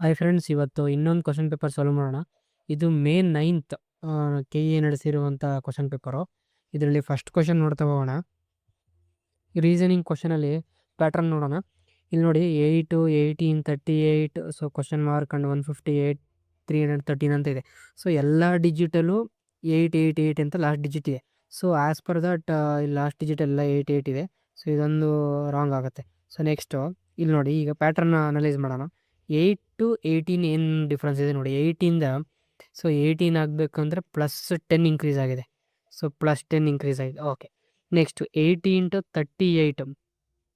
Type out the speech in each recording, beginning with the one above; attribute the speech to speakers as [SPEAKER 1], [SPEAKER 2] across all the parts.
[SPEAKER 1] Hi friends, ಇವತ್ತು ಇನ್ನೊಂದು question paper solve ಮಾಡೋಣ. ಇದು ಮೇ 9th KE ನಡೆಸಿರುವಂಥ ಕ್ವಶನ್ ಪೇಪರು. ಇದರಲ್ಲಿ ಫಸ್ಟ್ ಕ್ವಶನ್ ನೋಡ್ತಾ ಹೋಗೋಣ. ರೀಸನಿಂಗ್ ಕ್ವಶನಲ್ಲಿ ಪ್ಯಾಟ್ರನ್ ನೋಡೋಣ. ಇಲ್ಲಿ ನೋಡಿ 8, 18, 38, ಸೊ ಕ್ವಶನ್ ಮಾರ್ಕ್ ಅಂಡ್ 158, 313 ಅಂತ ಇದೆ. ಸೊ ಎಲ್ಲ ಡಿಜಿಟಲು 888 ಅಂತ ಲಾಸ್ಟ್ ಡಿಜಿಟ್ ಇದೆ. So as per that last digit ಎಲ್ಲ 88 ಇದೆ. ಸೊ ಇದೊಂದು ರಾಂಗ್ ಆಗುತ್ತೆ. ಸೊ ನೆಕ್ಸ್ಟು ಇಲ್ಲಿ ನೋಡಿ, ಈಗ ಪ್ಯಾಟ್ರನ್ನ ಅನಲೈಸ್ ಮಾಡೋಣ. 8 to 18 ಏನು ಡಿಫ್ರೆನ್ಸ್ ಇದೆ ನೋಡಿ. 8ಇಂದ ಸೊ 18 ಆಗಬೇಕಂದ್ರೆ +10 ಇನ್ಕ್ರೀಸ್ ಆಗಿದೆ. ಸೊ +10 ಇನ್ಕ್ರೀಸ್ ಆಗಿದೆ. ಓಕೆ. ನೆಕ್ಸ್ಟು 18 to 38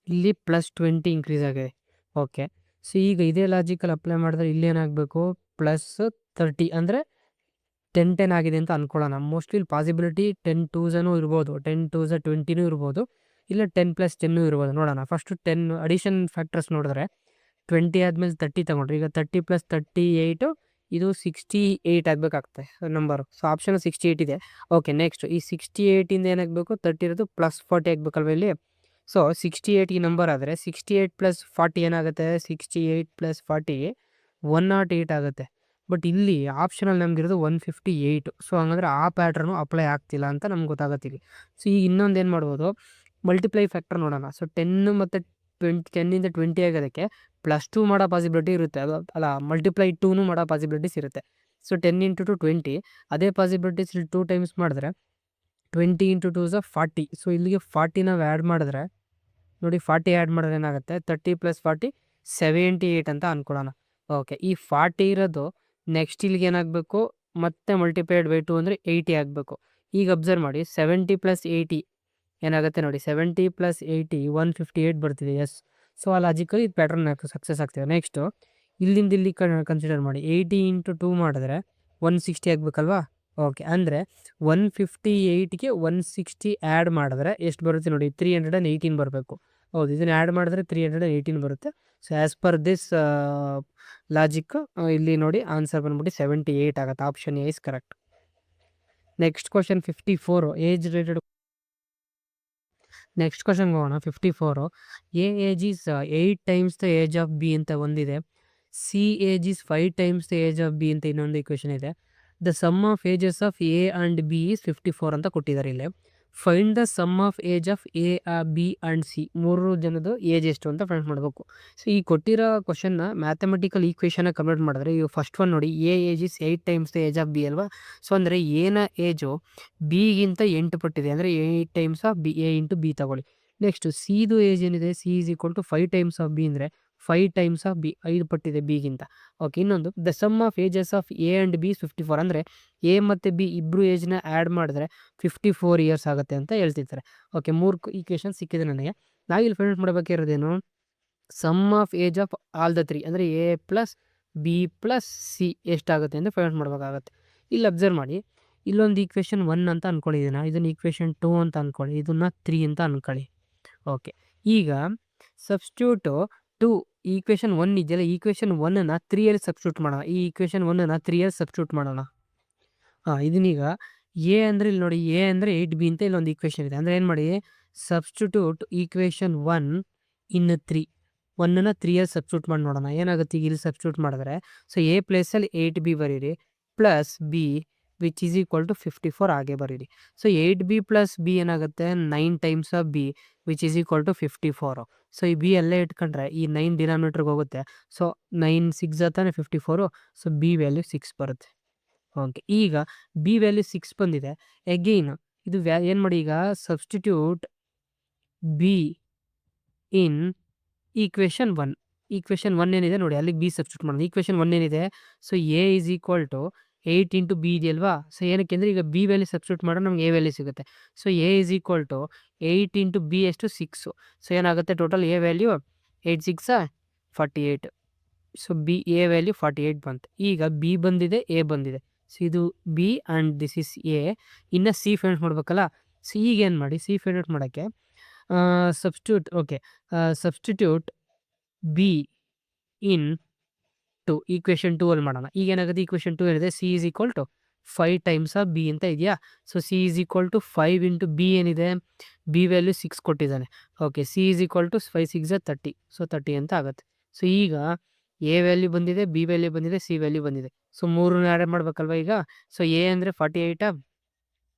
[SPEAKER 1] ಇಲ್ಲಿ +20 ಇನ್ಕ್ರೀಸ್ ಆಗಿದೆ. ಓಕೆ. ಸೊ ಈಗ ಇದೇ ಲಾಜಿಕಲ್ಲಿ ಅಪ್ಲೈ ಮಾಡಿದ್ರೆ ಇಲ್ಲೇನಾಗಬೇಕು, +30 ಅಂದರೆ 10 ಆಗಿದೆ ಅಂತ ಅಂದ್ಕೊಳ್ಳೋಣ. ಮೋಸ್ಟ್ಲಿ ಇಲ್ಲಿ ಪಾಸಿಬಿಲಿಟಿ 10 2ಸನೂ ಇರ್ಬೋದು, 10 2 20ನೂ ಇರ್ಬೋದು, ಇಲ್ಲ 10 + 10 ಇರ್ಬೋದು. ನೋಡೋಣ. ಫಸ್ಟು 10 ಅಡಿಷನ್ ಫ್ಯಾಕ್ಟರ್ಸ್ ನೋಡಿದ್ರೆ 20 ಆದಮೇಲೆ 30 ತಗೊಂಡ್ರೆ, ಈಗ 30 + 38 ಇದು 68 ಆಗಬೇಕಾಗ್ತದೆ ನಂಬರು. ಸೊ ಆಪ್ಷನ್ 68 ಇದೆ. ಓಕೆ. ನೆಕ್ಸ್ಟ್ ಈ 68ಇಂದ ಏನಾಗಬೇಕು, 30 ಇರೋದು +40 ಆಗಬೇಕಲ್ವ ಇಲ್ಲಿ. ಸೊ 68 ಈ ನಂಬರ್ ಆದರೆ 68 + 40 ಏನಾಗುತ್ತೆ, 68 + 40 108 ಆಗುತ್ತೆ. ಬಟ್ ಇಲ್ಲಿ ಆಪ್ಷನಲ್ಲಿ ನಮಗಿರೋದು 158. ಸೊ ಹಂಗಂದ್ರೆ ಆ ಪ್ಯಾಟ್ರನು ಅಪ್ಲೈ ಆಗ್ತಿಲ್ಲ ಅಂತ ನಮ್ಗೆ ಗೊತ್ತಾಗುತ್ತೆ ಇಲ್ಲಿ. ಸೊ ಈಗ ಇನ್ನೊಂದು ಏನು ಮಾಡ್ಬೋದು, ಮಲ್ಟಿಪ್ಲೈ ಫ್ಯಾಕ್ಟರ್ ನೋಡೋಣ. ಸೊ 10 ಮತ್ತು 10ಇಂದ 20 ಆಗೋದಕ್ಕೆ +2 ಮಾಡೋ ಪಾಸಿಬಿಲಿಟಿ ಇರುತ್ತೆ. ಅದು ಅಲ್ಲ, ಮಲ್ಟಿಪ್ಲೈ 2ನೂ ಮಾಡೋ ಪಾಸಿಬಿಲಿಟೀಸ್ ಇರುತ್ತೆ. ಸೊ 10 × 2 20. ಅದೇ ಪಾಸಿಬಿಲಿಟೀಸ್ ಇಲ್ಲಿ 2 ಟೈಮ್ಸ್ ಮಾಡಿದ್ರೆ 20 × 2 = 40. ಸೊ ಇಲ್ಲಿಗೆ 40 ನಾವು ಆ್ಯಡ್ ಮಾಡಿದ್ರೆ ನೋಡಿ, 40 ಆ್ಯಡ್ ಮಾಡಿದ್ರೆ ಏನಾಗುತ್ತೆ, 30 + 40 78 ಅಂತ ಅಂದ್ಕೊಳ್ಳೋಣ. ಓಕೆ. ಈ 40 ಇರೋದು ನೆಕ್ಸ್ಟ್ ಇಲ್ಲಿಗೆ ಏನಾಗಬೇಕು, ಮತ್ತೆ ಮಲ್ಟಿಪ್ಲೈಡ್ ಬೈ 2 ಅಂದರೆ 80 ಆಗಬೇಕು. ಈಗ ಅಬ್ಸರ್ವ್ ಮಾಡಿ, 70 + 80 ಏನಾಗುತ್ತೆ ನೋಡಿ, 70 + 80 158 ಬರ್ತಿದೆ. ಎಸ್. ಸೊ ಆ ಲಾಜಿಕಲ್ಲಿ ಇದು ಪ್ಯಾಟ್ರನ್ ಸಕ್ಸಸ್ ಆಗ್ತಿದೆ. ನೆಕ್ಸ್ಟು ಇಲ್ಲಿಂದ ಇಲ್ಲಿ ಕನ್ಸಿಡರ್ ಮಾಡಿ. 80 × 2 ಮಾಡಿದ್ರೆ 160 ಆಗಬೇಕಲ್ವಾ. ಓಕೆ. ಅಂದರೆ 158ಗೆ 160 ಆ್ಯಡ್ ಮಾಡಿದ್ರೆ ಎಷ್ಟು ಬರುತ್ತೆ ನೋಡಿ, 318 ಬರಬೇಕು. ಹೌದು, ಇದನ್ನು ಆ್ಯಡ್ ಮಾಡಿದ್ರೆ 318 ಬರುತ್ತೆ. So as per this logic ಇಲ್ಲಿ ನೋಡಿ ಆನ್ಸರ್ ಬಂದ್ಬಿಟ್ಟು 78 ಆಗುತ್ತೆ. Option A is correct. Next question 54 age related. Next ಕ್ವಶನ್ಗೆ ಹೋಗೋಣ. 54 A age is 8 times the age of B ಅಂತ ಒಂದಿದೆ. C age is 5 times the age of B ಅಂತ ಇನ್ನೊಂದು ಇಕ್ವೇಷನ್ ಇದೆ. The sum of ages of A and B is 54 ಅಂತ ಕೊಟ್ಟಿದ್ದಾರೆ ಇಲ್ಲಿ. Find the sum of age of A, B and C. ಮೂರು ಜನದು age ಎಷ್ಟು ಅಂತ ಫೈಂಡ್ ಮಾಡಬೇಕು. ಸೊ ಈ ಕೊಟ್ಟಿರೋ ಕ್ವಶನ್ನ ಮ್ಯಾಥಮೆಟಿಕಲ್ ಈಕ್ವೇಷನ್ನ ಕನ್ವರ್ಟ್ ಮಾಡಿದ್ರೆ, ಈಗ ಫಸ್ಟ್ ಒನ್ ನೋಡಿ, A age is 8 times the age of B ಅಲ್ವಾ. ಸೊ ಅಂದರೆ ಎನ ಏಜು ಬಿಗಿಂತ 8 ಪಟ್ಟಿದೆ, ಅಂದರೆ 8 times of B, A into B ತಗೊಳ್ಳಿ. ನೆಕ್ಸ್ಟ್ ಸಿದು ಏಜ್ ಏನಿದೆ, C is equal to 5 times of B, ಅಂದರೆ 5 ಟೈಮ್ಸ್ ಆಫ್ ಬಿ, 5 ಪಟ್ಟಿದೆ ಬಿಗಿಂತ. ಓಕೆ. ಇನ್ನೊಂದು the sum of ages of A and B 54, ಅಂದರೆ ಎ ಮತ್ತು ಬಿ ಇಬ್ಬರು ಏಜ್ನ ಆ್ಯಡ್ ಮಾಡಿದ್ರೆ 54 ಇಯರ್ಸ್ ಆಗುತ್ತೆ ಅಂತ ಹೇಳ್ತಿರ್ತಾರೆ. ಓಕೆ. 3 ಈಕ್ವೇಷನ್ ಸಿಕ್ಕಿದೆ ನನಗೆ. ನಾವಿಲ್ಲಿ ಫೈಂಡ್ ಮಾಡಬೇಕಿರೋದೇನು, sum of age of all the 3, ಅಂದರೆ ಎ + ಬಿ + ಸಿ ಎಷ್ಟಾಗುತ್ತೆ ಅಂತ ಫೈಂಡ್ ಮಾಡಬೇಕಾಗತ್ತೆ. ಇಲ್ಲಿ ಅಬ್ಸರ್ವ್ ಮಾಡಿ, ಇಲ್ಲೊಂದು ಈಕ್ವೇಷನ್ 1 ಅಂತ ಅಂದ್ಕೊಳ್ಳಿ, ಇದನ್ನು ಈಕ್ವೇಷನ್ 2 ಅಂತ ಅಂದ್ಕೊಳ್ಳಿ, ಇದನ್ನು 3 ಅಂತ ಅಂದ್ಕೊಳ್ಳಿ. ಓಕೆ. ಈಗ ಸಬ್ಸ್ಟ್ಯೂಟು 2 ಈಕ್ವೇಷನ್ 1 ಇದೆಯಲ್ಲ, ಈಕ್ವೇಷನ್ 1ನ್ನು 3ಯಲ್ಲಿ ಸಬ್ಸ್ಟ್ಯೂಟ್ ಮಾಡೋಣ. ಈ ಈಕ್ವೇಷನ್ 1ನ್ನು 3ಯಲ್ಲಿ ಸಬ್ಸ್ಟ್ಯೂಟ್ ಮಾಡೋಣ. ಇದನ್ನೀಗ ಎ ಅಂದರೆ ಇಲ್ಲಿ ನೋಡಿ, ಎ ಅಂದರೆ 8b ಅಂತ ಇಲ್ಲೊಂದು ಈಕ್ವೇಷನ್ ಇದೆ. ಅಂದರೆ ಏನು ಮಾಡಿ, ಸಬ್ಸ್ಟಿಟ್ಯೂಟ್ ಈಕ್ವೇಷನ್ 1 ಇನ್ 3. 1ನ್ನು 3ಯಲ್ಲಿ ಸಬ್ಸ್ಟ್ಯೂಟ್ ಮಾಡಿ ನೋಡೋಣ ಏನಾಗುತ್ತೆ. ಈಗ ಇಲ್ಲಿ ಸಬ್ಸ್ಟ್ಯೂಟ್ ಮಾಡಿದ್ರೆ, ಸೊ ಎ ಪ್ಲೇಸಲ್ಲಿ 8b ಬರೀರಿ, plus B which is equal to 54 ಹಾಗೆ ಬರೀರಿ. ಸೊ 8b + ಬಿ ಏನಾಗುತ್ತೆ, 9 times of B which is equal to 54. So ಈ ಬಿ ಅಲ್ಲೇ ಇಟ್ಕೊಂಡ್ರೆ ಈ 9 ಡಿನಾಮಿನೇಟ್ರಿಗೆ ಹೋಗುತ್ತೆ. ಸೊ 9 6 ತಾನೆ 54. ಸೊ ಬಿ ವ್ಯಾಲ್ಯೂ 6 ಬರುತ್ತೆ. ಓಕೆ. ಈಗ ಬಿ ವ್ಯಾಲ್ಯೂ 6 ಬಂದಿದೆ. ಅಗೈನ್ ಇದು ಏನು ಮಾಡಿ, ಈಗ substitute B in equation 1. Equation 1 ಏನಿದೆ ನೋಡಿ, ಅಲ್ಲಿಗೆ ಬಿ ಸಬ್ಸ್ಟಿಟ್ಯೂಟ್ ಮಾಡೋದು. ಈಕ್ವೇಷನ್ 1 ಏನಿದೆ, so A is equal to 8 into B ಇದೆಯಲ್ವಾ. ಸೊ ಏನಕ್ಕೆ ಅಂದರೆ, ಈಗ ಬಿ ವ್ಯಾಲ್ಯೂ ಸಬ್ಸ್ಟಿಟ್ಯೂಟ್ ಮಾಡಿದ್ರೆ ನಮ್ಗೆ ಎ ವ್ಯಾಲ್ಯೂ ಸಿಗುತ್ತೆ. So A is equal to 8 into B ಎಷ್ಟು 6. ಸೊ ಏನಾಗುತ್ತೆ total A value 8 6 48. So B A value 48 ಬಂತು. ಈಗ ಬಿ ಬಂದಿದೆ, ಎ ಬಂದಿದೆ. ಸೊ ಇದು B and this is A. ಇನ್ನು ಸಿ ಫೈಂಡ್ ಮಾಡಬೇಕಲ್ಲ. ಸೊ ಈಗ ಏನು ಮಾಡಿ, ಸಿ ಫೈಂಡ್ ಔಟ್ ಮಾಡೋಕ್ಕೆ ಸಬ್ಸ್ಟಿಟ್ಯೂಟ್ ಬಿ ಇನ್ 2 ಈಕ್ವೇಷನ್ 2 ಅಲ್ಲಿ ಮಾಡೋಣ. ಈಗ ಏನಾಗುತ್ತೆ, ಈಕ್ವೇಷನ್ 2 ಏನಿದೆ, C is equal to 5 times of B ಅಂತ ಇದೆಯಾ. So C is equal to 5 into B ಏನಿದೆ, ಬಿ ವ್ಯಾಲ್ಯೂ 6 ಕೊಟ್ಟಿದ್ದಾನೆ. Okay. C is equal to 5 6 30. So 30 ಅಂತ ಆಗುತ್ತೆ. ಸೊ ಈಗ ಎ ವ್ಯಾಲ್ಯೂ ಬಂದಿದೆ, ಬಿ ವ್ಯಾಲ್ಯೂ ಬಂದಿದೆ, ಸಿ ವ್ಯಾಲ್ಯೂ ಬಂದಿದೆ. ಸೊ 3 ಆ್ಯಡ್ ಮಾಡ್ಬೇಕಲ್ವಾ ಈಗ. ಸೊ ಎ ಅಂದರೆ 48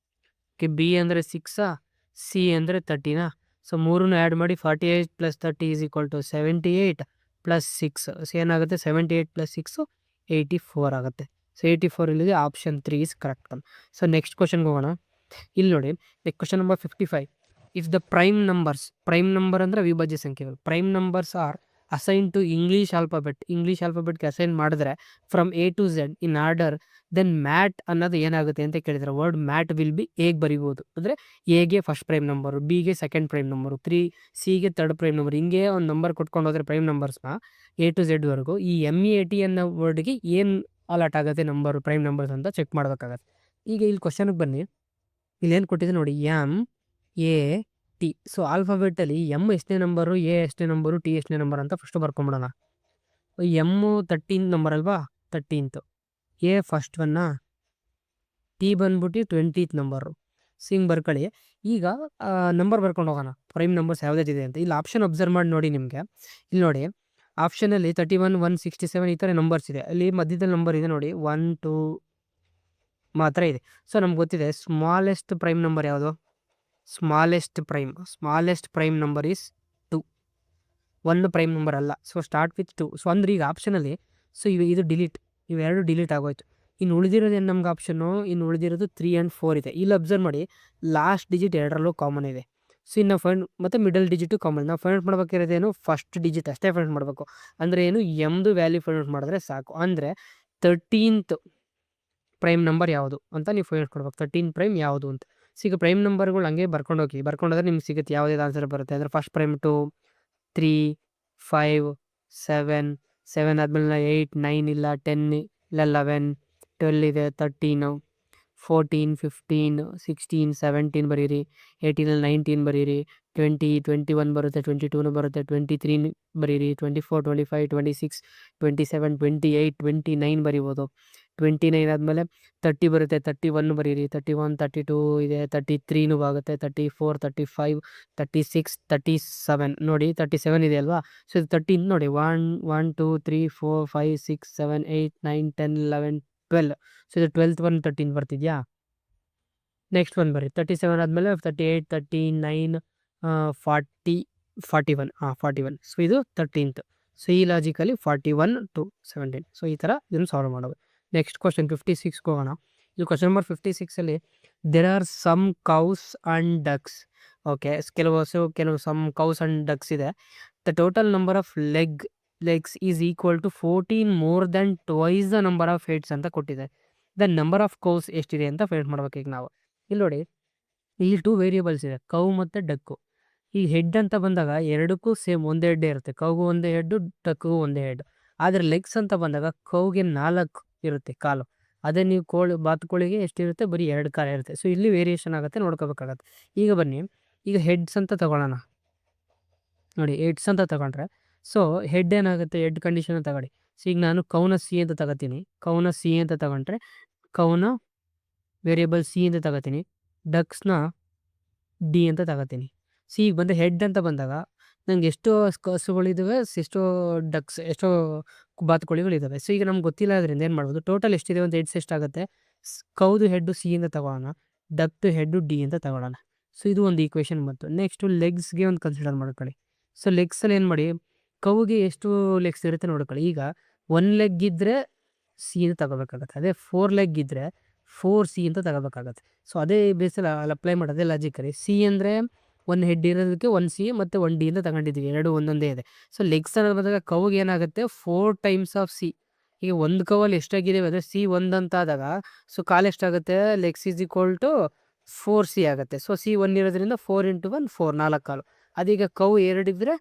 [SPEAKER 1] ಬಿ ಅಂದರೆ 6 ಸಿ ಅಂದರೆ 30 ಸೊ 3 ಆ್ಯಡ್ ಮಾಡಿ 48 + 30 = 78 + 6 ಸೊ ಏನಾಗುತ್ತೆ 78 + 6 84 ಆಗುತ್ತೆ. ಸೊ 84 ಇಲ್ಲಿದೆ option 3 is correct. So next ಕ್ವಶನ್ಗೆ ಹೋಗೋಣ. ಇಲ್ಲಿ ನೋಡಿ question number 55. If the prime number ಅಂದರೆ ಅವಿಭಾಜ್ಯ ಸಂಖ್ಯೆಗಳು. Prime numbers are assign to English ಆಲ್ಫಾಬೆಟ್ಗೆ ಅಸೈನ್ ಮಾಡಿದ್ರೆ from A to Z in order, then meat ಅನ್ನೋದು ಏನಾಗುತ್ತೆ ಅಂತ ಕೇಳಿದ್ರೆ ವರ್ಡ್ ಮ್ಯಾಟ್ ವಿಲ್ ಬಿ ಹೇಗೆ ಬರಿಬೋದು ಅಂದರೆ ಎಗೆ ಫಸ್ಟ್ ಪ್ರೈಮ್ ನಂಬರು, ಬಿಗೆ ಸೆಕೆಂಡ್ ಪ್ರೈಮ್ ನಂಬರು, ಸಿಗೆ ಥರ್ಡ್ ಪ್ರೈಮ್ ನಂಬರ್, ಹಿಂಗೆ ಒಂದು ನಂಬರ್ ಕೊಟ್ಕೊಂಡು ಹೋದರೆ ಪ್ರೈಮ್ ನಂಬರ್ಸ್ನ ಎ ಟು ಝೆಡ್ವರೆಗೂ ಈ MEAT ಅನ್ನೋ ವರ್ಡ್ಗೆ ಏನು ಅಲಾಟ್ ಆಗುತ್ತೆ ನಂಬರು ಪ್ರೈಮ್ ನಂಬರ್ಸ್ ಅಂತ ಚೆಕ್ ಮಾಡಬೇಕಾಗತ್ತೆ. ಈಗ ಇಲ್ಲಿ ಕ್ವಶನ್ಗೆ ಬನ್ನಿ. ಇಲ್ಲೇನು ಕೊಟ್ಟಿದೆ ನೋಡಿ, MEAT. ಸೊ ಆಲ್ಫಾಬೆಟಲ್ಲಿ ಎಮ್ ಎಷ್ಟನೇ ನಂಬರು, ಎ ಎಷ್ಟನೇ ನಂಬರು, ಟಿ ಎಷ್ಟನೇ ನಂಬರ್ ಅಂತ ಫಸ್ಟು ಬರ್ಕೊಂಬಿಡೋಣ. ಎಮ್ಮು 13 ನಂಬರ್ ಅಲ್ವಾ, 13th. ಎ ಫಸ್ಟ್ ಒನ್ನ, ಟಿ ಬಂದ್ಬಿಟ್ಟು 20th ನಂಬರು. ಹಿಂಗೆ ಬರ್ಕೊಳ್ಳಿ. ಈಗ ನಂಬರ್ ಬರ್ಕೊಂಡು ಹೋಗೋಣ, ಪ್ರೈಮ್ ನಂಬರ್ಸ್ ಯಾವುದಿದೆ ಅಂತ. ಇಲ್ಲಿ ಆಪ್ಷನ್ ಅಬ್ಸರ್ವ್ ಮಾಡಿ ನೋಡಿ. ನಿಮಗೆ ಇಲ್ಲಿ ನೋಡಿ ಆಪ್ಷನಲ್ಲಿ 31, 167 ಈ ಥರ ನಂಬರ್ಸ್ ಇದೆ. ಅಲ್ಲಿ ಮಧ್ಯದಲ್ಲಿ ನಂಬರ್ ಇದೆ ನೋಡಿ 1, 2 ಮಾತ್ರ ಇದೆ. ಸೊ ನಮ್ಗೆ ಗೊತ್ತಿದೆ ಸ್ಮಾಲೆಸ್ಟ್ ಪ್ರೈಮ್ ನಂಬರ್ ಯಾವುದು, smallest prime number is 2. 1 prime number ಅಲ್ಲ. So start with 2. ಸೊ ಅಂದ್ರೆ ಈಗ ಆಪ್ಷನಲ್ಲಿ ಸೊ ಇದು ಡಿಲೀಟ್, ಇವೆರಡು ಡಿಲೀಟ್ ಆಗೋಯ್ತು. ಇನ್ನು ಉಳಿದಿರೋದು ಏನು ನಮ್ಗೆ ಆಪ್ಷನ್ನು, ಇನ್ನು ಉಳಿದಿರೋದು 3 and 4 ಇದೆ. ಇಲ್ಲಿ ಅಬ್ಸರ್ವ್ ಮಾಡಿ ಲಾಸ್ಟ್ ಡಿಜಿಟ್ ಎರಡರಲ್ಲೂ ಕಾಮನ್ ಇದೆ. ಸೊ ಇನ್ನು ಮತ್ತು ಮಿಡಲ್ ಡಿಜಿಟು ಕಾಮನ್. ನಾವು ಫೈಂಡ್ ಔಟ್ ಮಾಡ್ಬೇಕಿರೋದೇನು ಫಸ್ಟ್ ಡಿಜಿಟ್ ಅಷ್ಟೇ ಫೈಂಡ್ ಔಟ್ ಮಾಡಬೇಕು. ಅಂದರೆ ಏನು ಎಮ್ದು ವ್ಯಾಲ್ಯೂ ಫೈಂಡ್ ಔಟ್ ಮಾಡಿದ್ರೆ ಸಾಕು. ಅಂದರೆ 13th ಪ್ರೈಮ್ ನಂಬರ್ ಯಾವುದು ಅಂತ ನೀವು ಫೈಂಡ್ ಔಟ್ ಕೊಡ್ಬೇಕು. 13 ಪ್ರೈಮ್ ಯಾವುದು ಅಂತ. ಸೊ ಈಗ ಪ್ರೈಮ್ ನಂಬರ್ಗಳು ಹಂಗೆ ಬರ್ಕೊಂಡೋಗಿ ಬರ್ಕೊಂಡೋದ್ರೆ ನಿಮ್ಗೆ ಸಿಗುತ್ತೆ ಯಾವುದೇ ಆನ್ಸರ್ ಬರುತ್ತೆ. ಅಂದರೆ ಫಸ್ಟ್ ಪ್ರೈಮ್ 2, 3, 5, 7 ಆದಮೇಲೆ 8, 9 ಇಲ್ಲ, 10 ಇಲ್ಲ, 11, 12 ಇದೆ, 13, 14, 15, 16, 17 ಬರೀರಿ. 18 19 ಬರೀರಿ. 20, 21 ಬರುತ್ತೆ, 22 ಬರುತ್ತೆ, 23 ಬರೀರಿ, 24, 25, 26, 27, 28, 29 ಬರಿಬೋದು. 29 ಆದಮೇಲೆ 30 ಬರುತ್ತೆ, 31 ಬರೀರಿ, 31, 32 ಇದೆ, 33 ಆಗುತ್ತೆ, 34, 35, 36, 37 ನೋಡಿ 37 ಇದೆ ಅಲ್ವಾ. ಸೊ ಇದು 13 ನೋಡಿ 1, 2, 3, 4, 5, 6, 7, 8, 9, 10, 11, 12. ಸೊ ಇದು 12th ಒನ್ 13 ಬರ್ತಿದ್ಯಾ. ನೆಕ್ಸ್ಟ್ ಒನ್ ಬರೀ 37 ಆದಮೇಲೆ 38, 39, 40, 41. 41. ಸೊ ಇದು 13th. ಸೊ ಈ ಲಾಜಿಕಲಿ 41 to 17. ಸೊ ಈ ಥರ ಇದನ್ನು ಸಾಲ್ವ್ ಮಾಡೋದು. ನೆಕ್ಸ್ಟ್ ಕ್ವಶನ್ 56ಗೆ ಹೋಗೋಣ. ಇದು ಕ್ವಶನ್ ನಂಬರ್ 56ಅಲ್ಲಿ there are some cows and ducks. Okay, ಕೆಲವು ಸಮ್ ಕೌಸ್ ಆ್ಯಂಡ್ ಡಕ್ಸ್ ಇದೆ. The total number of legs is equal to 14 more than twice the number of heads ಅಂತ ಕೊಟ್ಟಿದೆ. The number of ಕೌಸ್ ಎಷ್ಟಿದೆ ಅಂತ find ಮಾಡ್ಬೇಕು. ಈಗ ನಾವು ಇಲ್ಲಿ ನೋಡಿ, ಇಲ್ಲಿ 2 ವೇರಿಯೇಬಲ್ಸ್ ಇದೆ, ಕೌ ಮತ್ತು ಡಕ್ಕು. ಈ ಹೆಡ್ ಅಂತ ಬಂದಾಗ ಎರಡಕ್ಕೂ ಸೇಮ್ ಒಂದೇ ಹೆಡ್ಡೇ ಇರುತ್ತೆ. ಕೌಗೂ ಒಂದೇ ಹೆಡ್ಡು, ಡಕ್ಗೂ ಒಂದೇ ಹೆಡ್. ಆದರೆ ಲೆಗ್ಸ್ ಅಂತ ಬಂದಾಗ ಕೌಗೆ 4 ಇರುತ್ತೆ ಕಾಲು. ಅದೇ ನೀವು ಬಾತುಕೋಳಿಗೆ ಎಷ್ಟಿರುತ್ತೆ, ಬರೀ 2 ಕಾಲು ಇರುತ್ತೆ. ಸೊ ಇಲ್ಲಿ ವೇರಿಯೇಷನ್ ಆಗುತ್ತೆ, ನೋಡ್ಕೋಬೇಕಾಗತ್ತೆ. ಈಗ ಬನ್ನಿ, ಈಗ ಹೆಡ್ಸ್ ಅಂತ ತಗೊಳ್ಳೋಣ ನೋಡಿ. ಹೆಡ್ಸ್ ಅಂತ ತಗೊಂಡ್ರೆ ಸೊ ಹೆಡ್ ಏನಾಗುತ್ತೆ, ಹೆಡ್ ಕಂಡೀಷನ್ ತಗೊಳ್ಳಿ. ಸೊ ಈಗ ನಾನು ಕೌನ ಸಿ ಅಂತ ತಗೋತೀನಿ. ಕೌನ ಸಿ ಅಂತ ತಗೊಂಡ್ರೆ ಕೌನ ವೇರಿಯೇಬಲ್ ಸಿ ಅಂತ ತಗೋತೀನಿ. ಡಕ್ಸ್ನ ಡಿ ಅಂತ ತಗೋತೀನಿ. ಸಿ ಈಗ ಬಂದು ಹೆಡ್ ಅಂತ ಬಂದಾಗ ನಂಗೆ ಎಷ್ಟೋ ಹಸುಗಳಿದ್ದಾವೆ, ಎಷ್ಟೋ ಡಕ್ಸ್, ಎಷ್ಟೋ ಬಾತುಕೋಳಿಗಳಿದ್ದಾವೆ. ಸೊ ಈಗ ನಮ್ಗೆ ಗೊತ್ತಿಲ್ಲ ಅದರಿಂದ ಏನು ಮಾಡ್ಬೋದು, ಟೋಟಲ್ ಎಷ್ಟಿದೆ ಒಂದು ಹೆಡ್ಸ್ ಎಷ್ಟಾಗುತ್ತೆ. ಕೌದು ಹೆಡ್ಡು ಸಿ ಅಂತ ತಗೊಳ್ಳೋಣ, ಡಕ್ದು ಹೆಡ್ಡು ಡಿ ಅಂತ ತಗೊಳ್ಳೋಣ. ಸೊ ಇದು ಒಂದು ಈಕ್ವೇಷನ್ ಬಂತು. ನೆಕ್ಸ್ಟು ಲೆಗ್ಸ್ಗೆ ಒಂದು ಕನ್ಸಿಡರ್ ಮಾಡ್ಕೊಳ್ಳಿ. ಸೊ ಲೆಗ್ಸಲ್ಲಿ ಏನು ಮಾಡಿ, ಕೌಗೆ ಎಷ್ಟು ಲೆಗ್ಸ್ ಇರುತ್ತೆ ನೋಡ್ಕೊಳ್ಳಿ. ಈಗ 1 ಲೆಗ್ ಇದ್ದರೆ ಸಿ ಅಂತ ತಗೋಬೇಕಾಗತ್ತೆ. ಅದೇ 4 ಲೆಗ್ ಇದ್ದರೆ 4C ಅಂತ ತಗೋಬೇಕಾಗತ್ತೆ. ಸೊ ಅದೇ ಬೇಸಲ್ಲಿ ಅಲ್ಲಿ ಅಪ್ಲೈ ಮಾಡೋದೇ ಲಾಜಿಕಲಿ. ಸಿ ಅಂದರೆ 1 ಹೆಡ್ ಇರೋದಕ್ಕೆ 1C ಮತ್ತು 1D ಅಂತ ತಗೊಂಡಿದ್ದೀವಿ, ಎರಡು ಒಂದೊಂದೇ ಇದೆ. ಸೊ ಲೆಗ್ಸ್ ಅನ್ನೋದು ಬಂದಾಗ ಕೌಗೆ ಏನಾಗುತ್ತೆ 4 ಟೈಮ್ಸ್ ಆಫ್ ಸಿ. ಈಗ ಒಂದು ಕವಲ್ಲಿ ಎಷ್ಟಾಗಿದ್ದೇವೆ ಅಂದರೆ ಸಿ 1 ಅಂತ ಆದಾಗ ಸೊ ಕಾಲು ಎಷ್ಟಾಗುತ್ತೆ, legs is equal to 4C ಆಗುತ್ತೆ. ಸೊ ಸಿ 1 ಇರೋದ್ರಿಂದ 4 × 1 4, 4 ಕಾಲು. ಅದೀಗ ಕೌ 2 ಇದ್ದರೆ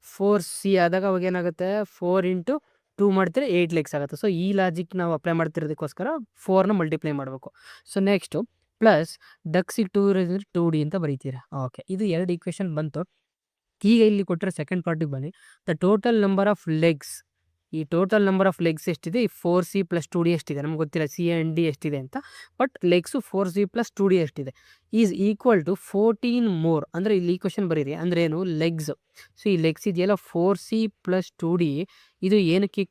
[SPEAKER 1] 4C ಆದಾಗ ಅವಾಗ ಏನಾಗುತ್ತೆ 4 × 2 ಮಾಡ್ತಾರೆ 8 ಲೆಗ್ಸ್ ಆಗುತ್ತೆ. ಸೊ ಈ ಲಾಜಿಕ್ ನಾವು ಅಪ್ಲೈ ಮಾಡ್ತಿರೋದಕ್ಕೋಸ್ಕರ 4ನ ಮಲ್ಟಿಪ್ಲೈ ಮಾಡಬೇಕು. ಸೊ ನೆಕ್ಸ್ಟು ಪ್ಲಸ್ ಡಕ್ಸಿಗೆ 2 ಇರೋದ್ರಿಂದ 2D ಅಂತ ಬರೀತೀರಾ. ಓಕೆ, ಇದು 2 ಈಕ್ವೇಷನ್ ಬಂತು. ಈಗ ಇಲ್ಲಿ ಕೊಟ್ಟರೆ ಸೆಕೆಂಡ್ ಪಾರ್ಟಿಗೆ ಬನ್ನಿ. The total number of legs ಈ ಟೋಟಲ್ ನಂಬರ್ ಆಫ್ ಲೆಗ್ಸ್ ಎಷ್ಟಿದೆ, ಈ 4c + 2d ಎಷ್ಟಿದೆ ನಮ್ಗೆ ಗೊತ್ತಿಲ್ಲ, c and d ಎಷ್ಟಿದೆ ಅಂತ. ಬಟ್ ಲೆಗ್ಸು 4c + 2d ಎಷ್ಟಿದೆ ಈಸ್ ಈಕ್ವಲ್ ಟು 14 ಮೋರ್. ಅಂದರೆ ಇಲ್ಲಿ ಈ ಕ್ವಶನ್ ಬರೀರಿ, ಅಂದರೆ ಏನು ಲೆಗ್ಸ್. ಸೊ ಈ ಲೆಗ್ಸ್ ಇದೆಯಲ್ಲ 4c + 2d ಇದು ಏನಕ್ಕೆ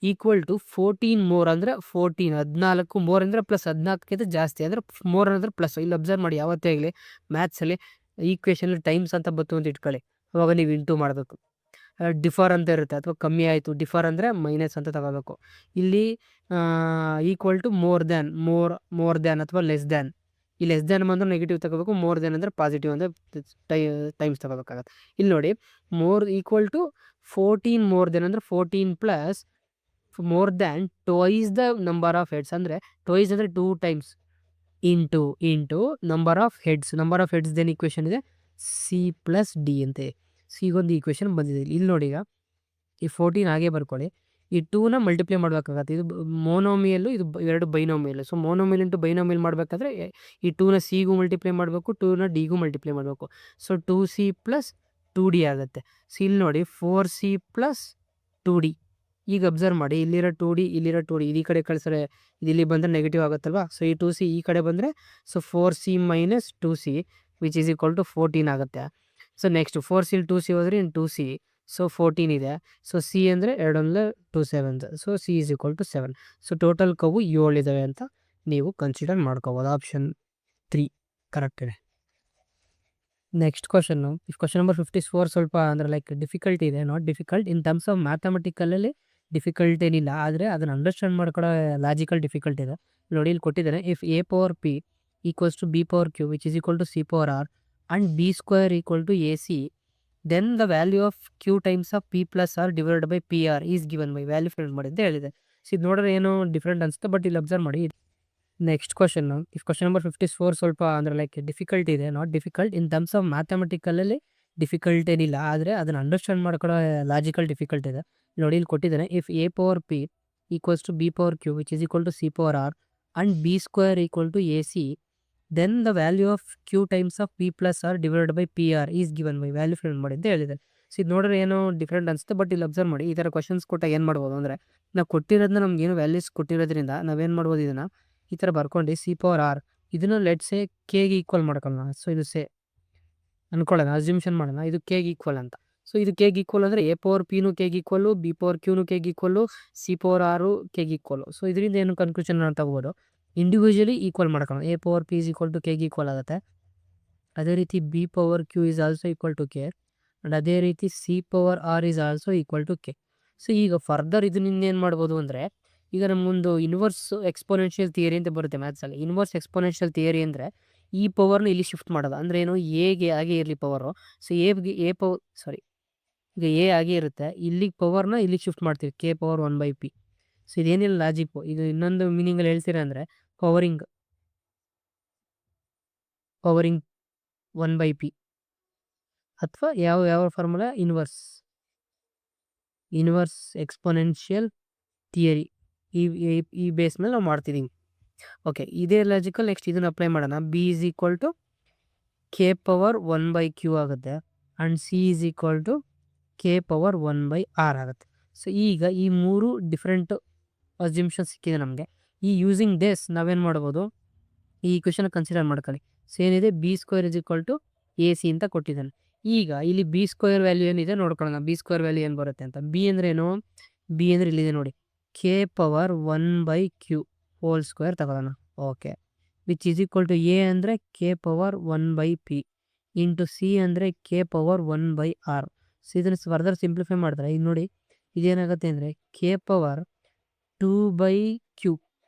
[SPEAKER 1] ಈಕ್ವಲ್ ಟು 14 ಮೋರ್ ಅಂದರೆ 14 ಮೋರ್ ಅಂದರೆ ಪ್ಲಸ್ 14ಕ್ಕಿಂತ ಜಾಸ್ತಿ ಅಂದರೆ ಮೋರ್ ಅಂದರೆ ಪ್ಲಸ್. ಇಲ್ಲಿ ಅಬ್ಸರ್ವ್ ಮಾಡಿ, ಯಾವತ್ತೇ ಆಗಲಿ ಮ್ಯಾಥ್ಸಲ್ಲಿ ಈಕ್ವೇಷನಲ್ಲಿ ಟೈಮ್ಸ್ ಅಂತ ಬಂತು ಅಂತ ಇಟ್ಕೊಳ್ಳಿ, ಅವಾಗ ನೀವು ಇಂಟು ಮಾಡಬೇಕು. ಡಿಫರ್ ಅಂತ ಇರುತ್ತೆ, ಅಥವಾ ಕಮ್ಮಿ ಆಯಿತು, ಡಿಫರ್ ಅಂದರೆ ಮೈನಸ್ ಅಂತ ತಗೋಬೇಕು. ಇಲ್ಲಿ ಈಕ್ವಲ್ ಟು ಮೋರ್ ದ್ಯಾನ್ ಅಥವಾ ಲೆಸ್ ದ್ಯಾನ್. ಈ ಲೆಸ್ ದ್ಯಾನ್ ಬಂದ್ರೆ ನೆಗೆಟಿವ್ ತಗೋಬೇಕು, ಮೋರ್ ದ್ಯಾನ್ ಅಂದರೆ ಪಾಸಿಟಿವ್ ಅಂದರೆ ಟೈಮ್ಸ್ ತಗೋಬೇಕಾಗತ್ತೆ. ಇಲ್ಲಿ ನೋಡಿ, more equal to 14 more than ಅಂದರೆ 14 plus more than twice the number of heads. ಅಂದರೆ ಟ್ವೈಸ್ ಅಂದರೆ 2 times into number of heads then equation ಇದೆ c + d ಅಂತೆ. ಸೊ ಈಗೊಂದು ಈಕ್ವೇಷನ್ ಬಂದಿದೆ. ಇಲ್ಲಿ ನೋಡಿ, ಈಗ ಈ 14 ಹಾಗೆ ಬರ್ಕೊಳ್ಳಿ, ಈ 2ನ ಮಲ್ಟಿಪ್ಲೈ ಮಾಡಬೇಕಾಗತ್ತೆ. ಇದು ಮೋನೋಮಿಯಲ್ಲು, ಇದು ಎರಡು ಬೈನೋಮಿಯಲ್ಲು. ಸೊ ಮೋನೋಮಿಯಲ್ ಇಂಟು ಬೈನೋಮಿಯಲ್ ಮಾಡಬೇಕಾದ್ರೆ ಈ 2ನ cಗೂ ಮಲ್ಟಿಪ್ಲೈ ಮಾಡಬೇಕು, 2ನ dಗೂ ಮಲ್ಟಿಪ್ಲೈ ಮಾಡಬೇಕು. ಸೊ 2c + 2d ಆಗುತ್ತೆ. ಸೊ ಇಲ್ಲಿ ನೋಡಿ 4c + 2d. ಈಗ ಅಬ್ಸರ್ವ್ ಮಾಡಿ, ಇಲ್ಲಿರೋ 2d ಇಲ್ಲಿರೋ 2d ಇದು ಈ ಕಡೆ ಕಳಿಸ್ರೆ ಇದು ಇಲ್ಲಿ ಬಂದರೆ ನೆಗೆಟಿವ್ ಆಗುತ್ತಲ್ವಾ. ಸೊ ಈ 2c ಈ ಕಡೆ ಬಂದರೆ so 4c - 2c which is equal to 14 ಆಗುತ್ತೆ. ಸೊ ನೆಕ್ಸ್ಟ್ 4c 2c ಹೋದರೆ ಇನ್ನು 2c, ಸೊ 14 ಇದೆ. ಸೊ c ಅಂದರೆ 2 2 7, so c is equal to 7. So total cow 7 ಇದ್ದಾವೆ ಅಂತ ನೀವು ಕನ್ಸಿಡರ್ ಮಾಡ್ಕೋಬೋದು. ಆಪ್ಷನ್ 3 ಕರೆಕ್ಟ್ ಇದೆ. ನೆಕ್ಸ್ಟ್ ಕ್ವಶನ್ನು, ಕ್ವಶನ್ ನಂಬರ್ 54 ಸ್ವಲ್ಪ ಅಂದರೆ ಲೈಕ್ ಡಿಫಿಕಲ್ಟ್ ಇದೆ, not difficult in terms of ಮ್ಯಾಥಮೆಟಿಕಲಲ್ಲಿ ಡಿಫಿಕಲ್ಟ್ ಏನಿಲ್ಲ, ಆದರೆ ಅದನ್ನು ಅಂಡರ್ಸ್ಟ್ಯಾಂಡ್ ಮಾಡ್ಕೊಳ್ಳೋ ಲಾಜಿಕಲ್ ಡಿಫಿಕಲ್ಟ್ ಇದೆ. ನೋಡಿ ಇಲ್ಲಿ ಕೊಟ್ಟಿದ್ದಾನೆ, if a⁴ equals to b⁴ which is equal to c⁴r and b² equal to ac, then the value of q times of p + r divided by pr is given by. Value find ಮಾಡಿ ಅಂತ ಹೇಳಿದೆ. So ಇದು ನೋಡಿದ್ರೆ ಏನೋ different ಅನಿಸುತ್ತೆ, but ಇಲ್ಲಿ observe ಮಾಡಿ. Next question, question number 54 ಸ್ವಲ್ಪ ಅಂದರೆ ಲೈಕ್ ಡಿಫಿಕಲ್ಟ್ ಇದೆ, not difficult in terms of ಮ್ಯಾಥಮೆಟಿಕಲಲ್ಲಿ ಡಿಫಿಕಲ್ಟ್ ಏನಿಲ್ಲ, ಆದರೆ ಅದನ್ನು ಅಂಡರ್ಸ್ಟ್ಯಾಂಡ್ ಮಾಡ್ಕೊಳ್ಳೋ ಲಾಜಿಕಲ್ ಡಿಫಿಕಲ್ಟ್ ಇದೆ. ನೋಡಿ ಇಲ್ಲಿ ಕೊಟ್ಟಿದ್ದಾನೆ, if a⁴ equals to b⁴ which is equal to c⁴r and b² equal to ac, then the value of q times of p + r divided by pr is given by. Value find ಮಾಡಿ ಅಂತ ಹೇಳಿದೆ. So ಇದು ನೋಡಿದ್ರೆ ಏನೋ different ಅನಿಸುತ್ತೆ, but ಇಲ್ಲಿ observe ಮಾಡಿ, ಈ ಥರ ಕ್ವಶನ್ಸ್ ಕೊಟ್ಟಾಗ ಏನು ಮಾಡ್ಬೋದು ಅಂದರೆ, ನಾವು ಕೊಟ್ಟಿರೋದನ್ನ ನಮ್ಗೇನು ವ್ಯಾಲ್ಯೂಸ್ ಕೊಟ್ಟಿರೋದ್ರಿಂದ ನಾವೇನು ಮಾಡ್ಬೋದು, ಇದನ್ನು ಈ ಥರ ಬರ್ಕೊಂಡು c⁴r ಇದನ್ನು ಲೆಟ್ಸೆ ಕೆಗೆ ಈಕ್ವಲ್ ಮಾಡ್ಕೊಳ್ಳೋಣ. ಸೊ ಇದು ಅನ್ಕೊಳ್ಳೋಣ, ಅಸ್ಯೂಮ್ಷನ್ ಮಾಡೋಣ ಇದು ಕೆಗೆ ಈಕ್ವಲ್ ಅಂತ. ಸೊ ಇದು ಕೆಗೆ ಈಕ್ವಲ್ ಅಂದರೆ a⁴ ಕೆಗೆ ಈಕ್ವಲ್ಲು, b⁴ ಕೆಗೆ ಈಕ್ವಲ್ಲು, c⁴r ಕೆಗೆ ಈಕ್ವಲ್ಲು. ಸೊ ಇದರಿಂದ ಏನು ಕನ್ಕ್ಲೂಷನ್ ಅಂತ ತಗೋಬೋದು, ಇಂಡಿವಿಜುವಲಿ ಈಕ್ವಲ್ ಮಾಡ್ಕೊಳ್ಳೋಣ. a⁴ ಈಸ್ ಈಕ್ವಲ್ ಟು ಕೆಗೆ ಈಕ್ವಲ್ ಆಗುತ್ತೆ. ಅದೇ ರೀತಿ b⁴ is also equal to K, and ಅದೇ ರೀತಿ c⁴r is also equal to K. So ಈಗ ಫರ್ದರ್ ಇದರಿಂದ ಏನು ಮಾಡ್ಬೋದು ಅಂದರೆ, ಈಗ ನಮಗೊಂದು ಇನ್ವರ್ಸ್ ಎಕ್ಸ್ಪೋನೆನ್ಷಿಯಲ್ ಥಿಯರಿ ಅಂತ ಬರುತ್ತೆ ಮ್ಯಾಥ್ಸಲ್ಲಿ. ಇನ್ವರ್ಸ್ ಎಕ್ಸ್ಪೋನೆನ್ಷಿಯಲ್ ಥಿಯರಿ ಅಂದರೆ ಈ ಪವರ್ನ ಇಲ್ಲಿ ಶಿಫ್ಟ್ ಮಾಡೋದು. ಅಂದರೆ ಏನು, ಎಗೆ ಹಾಗೆ ಇರಲಿ ಪವರು. ಸೊ ಈಗ ಎ ಹಾಗೆ ಇರುತ್ತೆ, ಇಲ್ಲಿಗೆ ಪವರ್ನ ಇಲ್ಲಿಗೆ ಶಿಫ್ಟ್ ಮಾಡ್ತೀವಿ, k⁴1/p. ಸೊ ಇದೇನಿಲ್ಲ ಲಾಜಿಕ್ಕು. ಈಗ ಇನ್ನೊಂದು ಮೀನಿಂಗಲ್ಲಿ ಹೇಳ್ತೀರಾ ಅಂದರೆ ಪವರಿಂಗ್ 1/p, ಅಥವಾ ಯಾವ ಫಾರ್ಮುಲಾ, ಇನ್ವರ್ಸ್ ಎಕ್ಸ್ಪೋನೆನ್ಷಿಯಲ್ ಥಿಯರಿ, ಈ ಬೇಸ್ ಮೇಲೆ ನಾವು ಮಾಡ್ತಿದ್ದೀವಿ. ಓಕೆ, ಇದೇ ಲಾಜಿಕಲ್. ನೆಕ್ಸ್ಟ್ ಇದನ್ನು ಅಪ್ಲೈ ಮಾಡೋಣ. b is equal to k⁴1/q ಆಗುತ್ತೆ, and c is equal to k⁴1/r ಆಗುತ್ತೆ. ಸೊ ಈಗ ಈ 3 ಡಿಫ್ರೆಂಟ್ ಅಸ್ಯೂಮ್ಷನ್ ಸಿಕ್ಕಿದೆ ನಮಗೆ. ಈ ಯೂಸಿಂಗ್ ದಿಸ್ ನಾವೇನು ಮಾಡ್ಬೋದು, ಈ ಕ್ವೆಶನ್ ಕನ್ಸಿಡರ್ ಮಾಡ್ಕೊಳ್ಳಿ. ಸೊ ಏನಿದೆ, b² is equal to ac ಅಂತ ಕೊಟ್ಟಿದ್ದಾನೆ. ಈಗ ಇಲ್ಲಿ b² ವ್ಯಾಲ್ಯೂ ಏನಿದೆ ನೋಡ್ಕೊಳ್ಳೋಣ, b² ವ್ಯಾಲ್ಯೂ ಏನು ಬರುತ್ತೆ ಅಂತ. b ಅಂದರೆ ಏನು, b ಅಂದರೆ ಇಲ್ಲಿದೆ ನೋಡಿ, k⁴1/q² ತಗೊಳ್ಳೋಣ. Okay, which is equal to a ಅಂದರೆ k⁴1/p ಇಂಟು c ಅಂದರೆ k⁴1/r. ಸೊ ಇದನ್ನು ಫರ್ದರ್ ಸಿಂಪ್ಲಿಫೈ ಮಾಡಿದ್ರೆ ಈಗ ನೋಡಿ ಇದೇನಾಗುತ್ತೆ ಅಂದರೆ k⁴2/q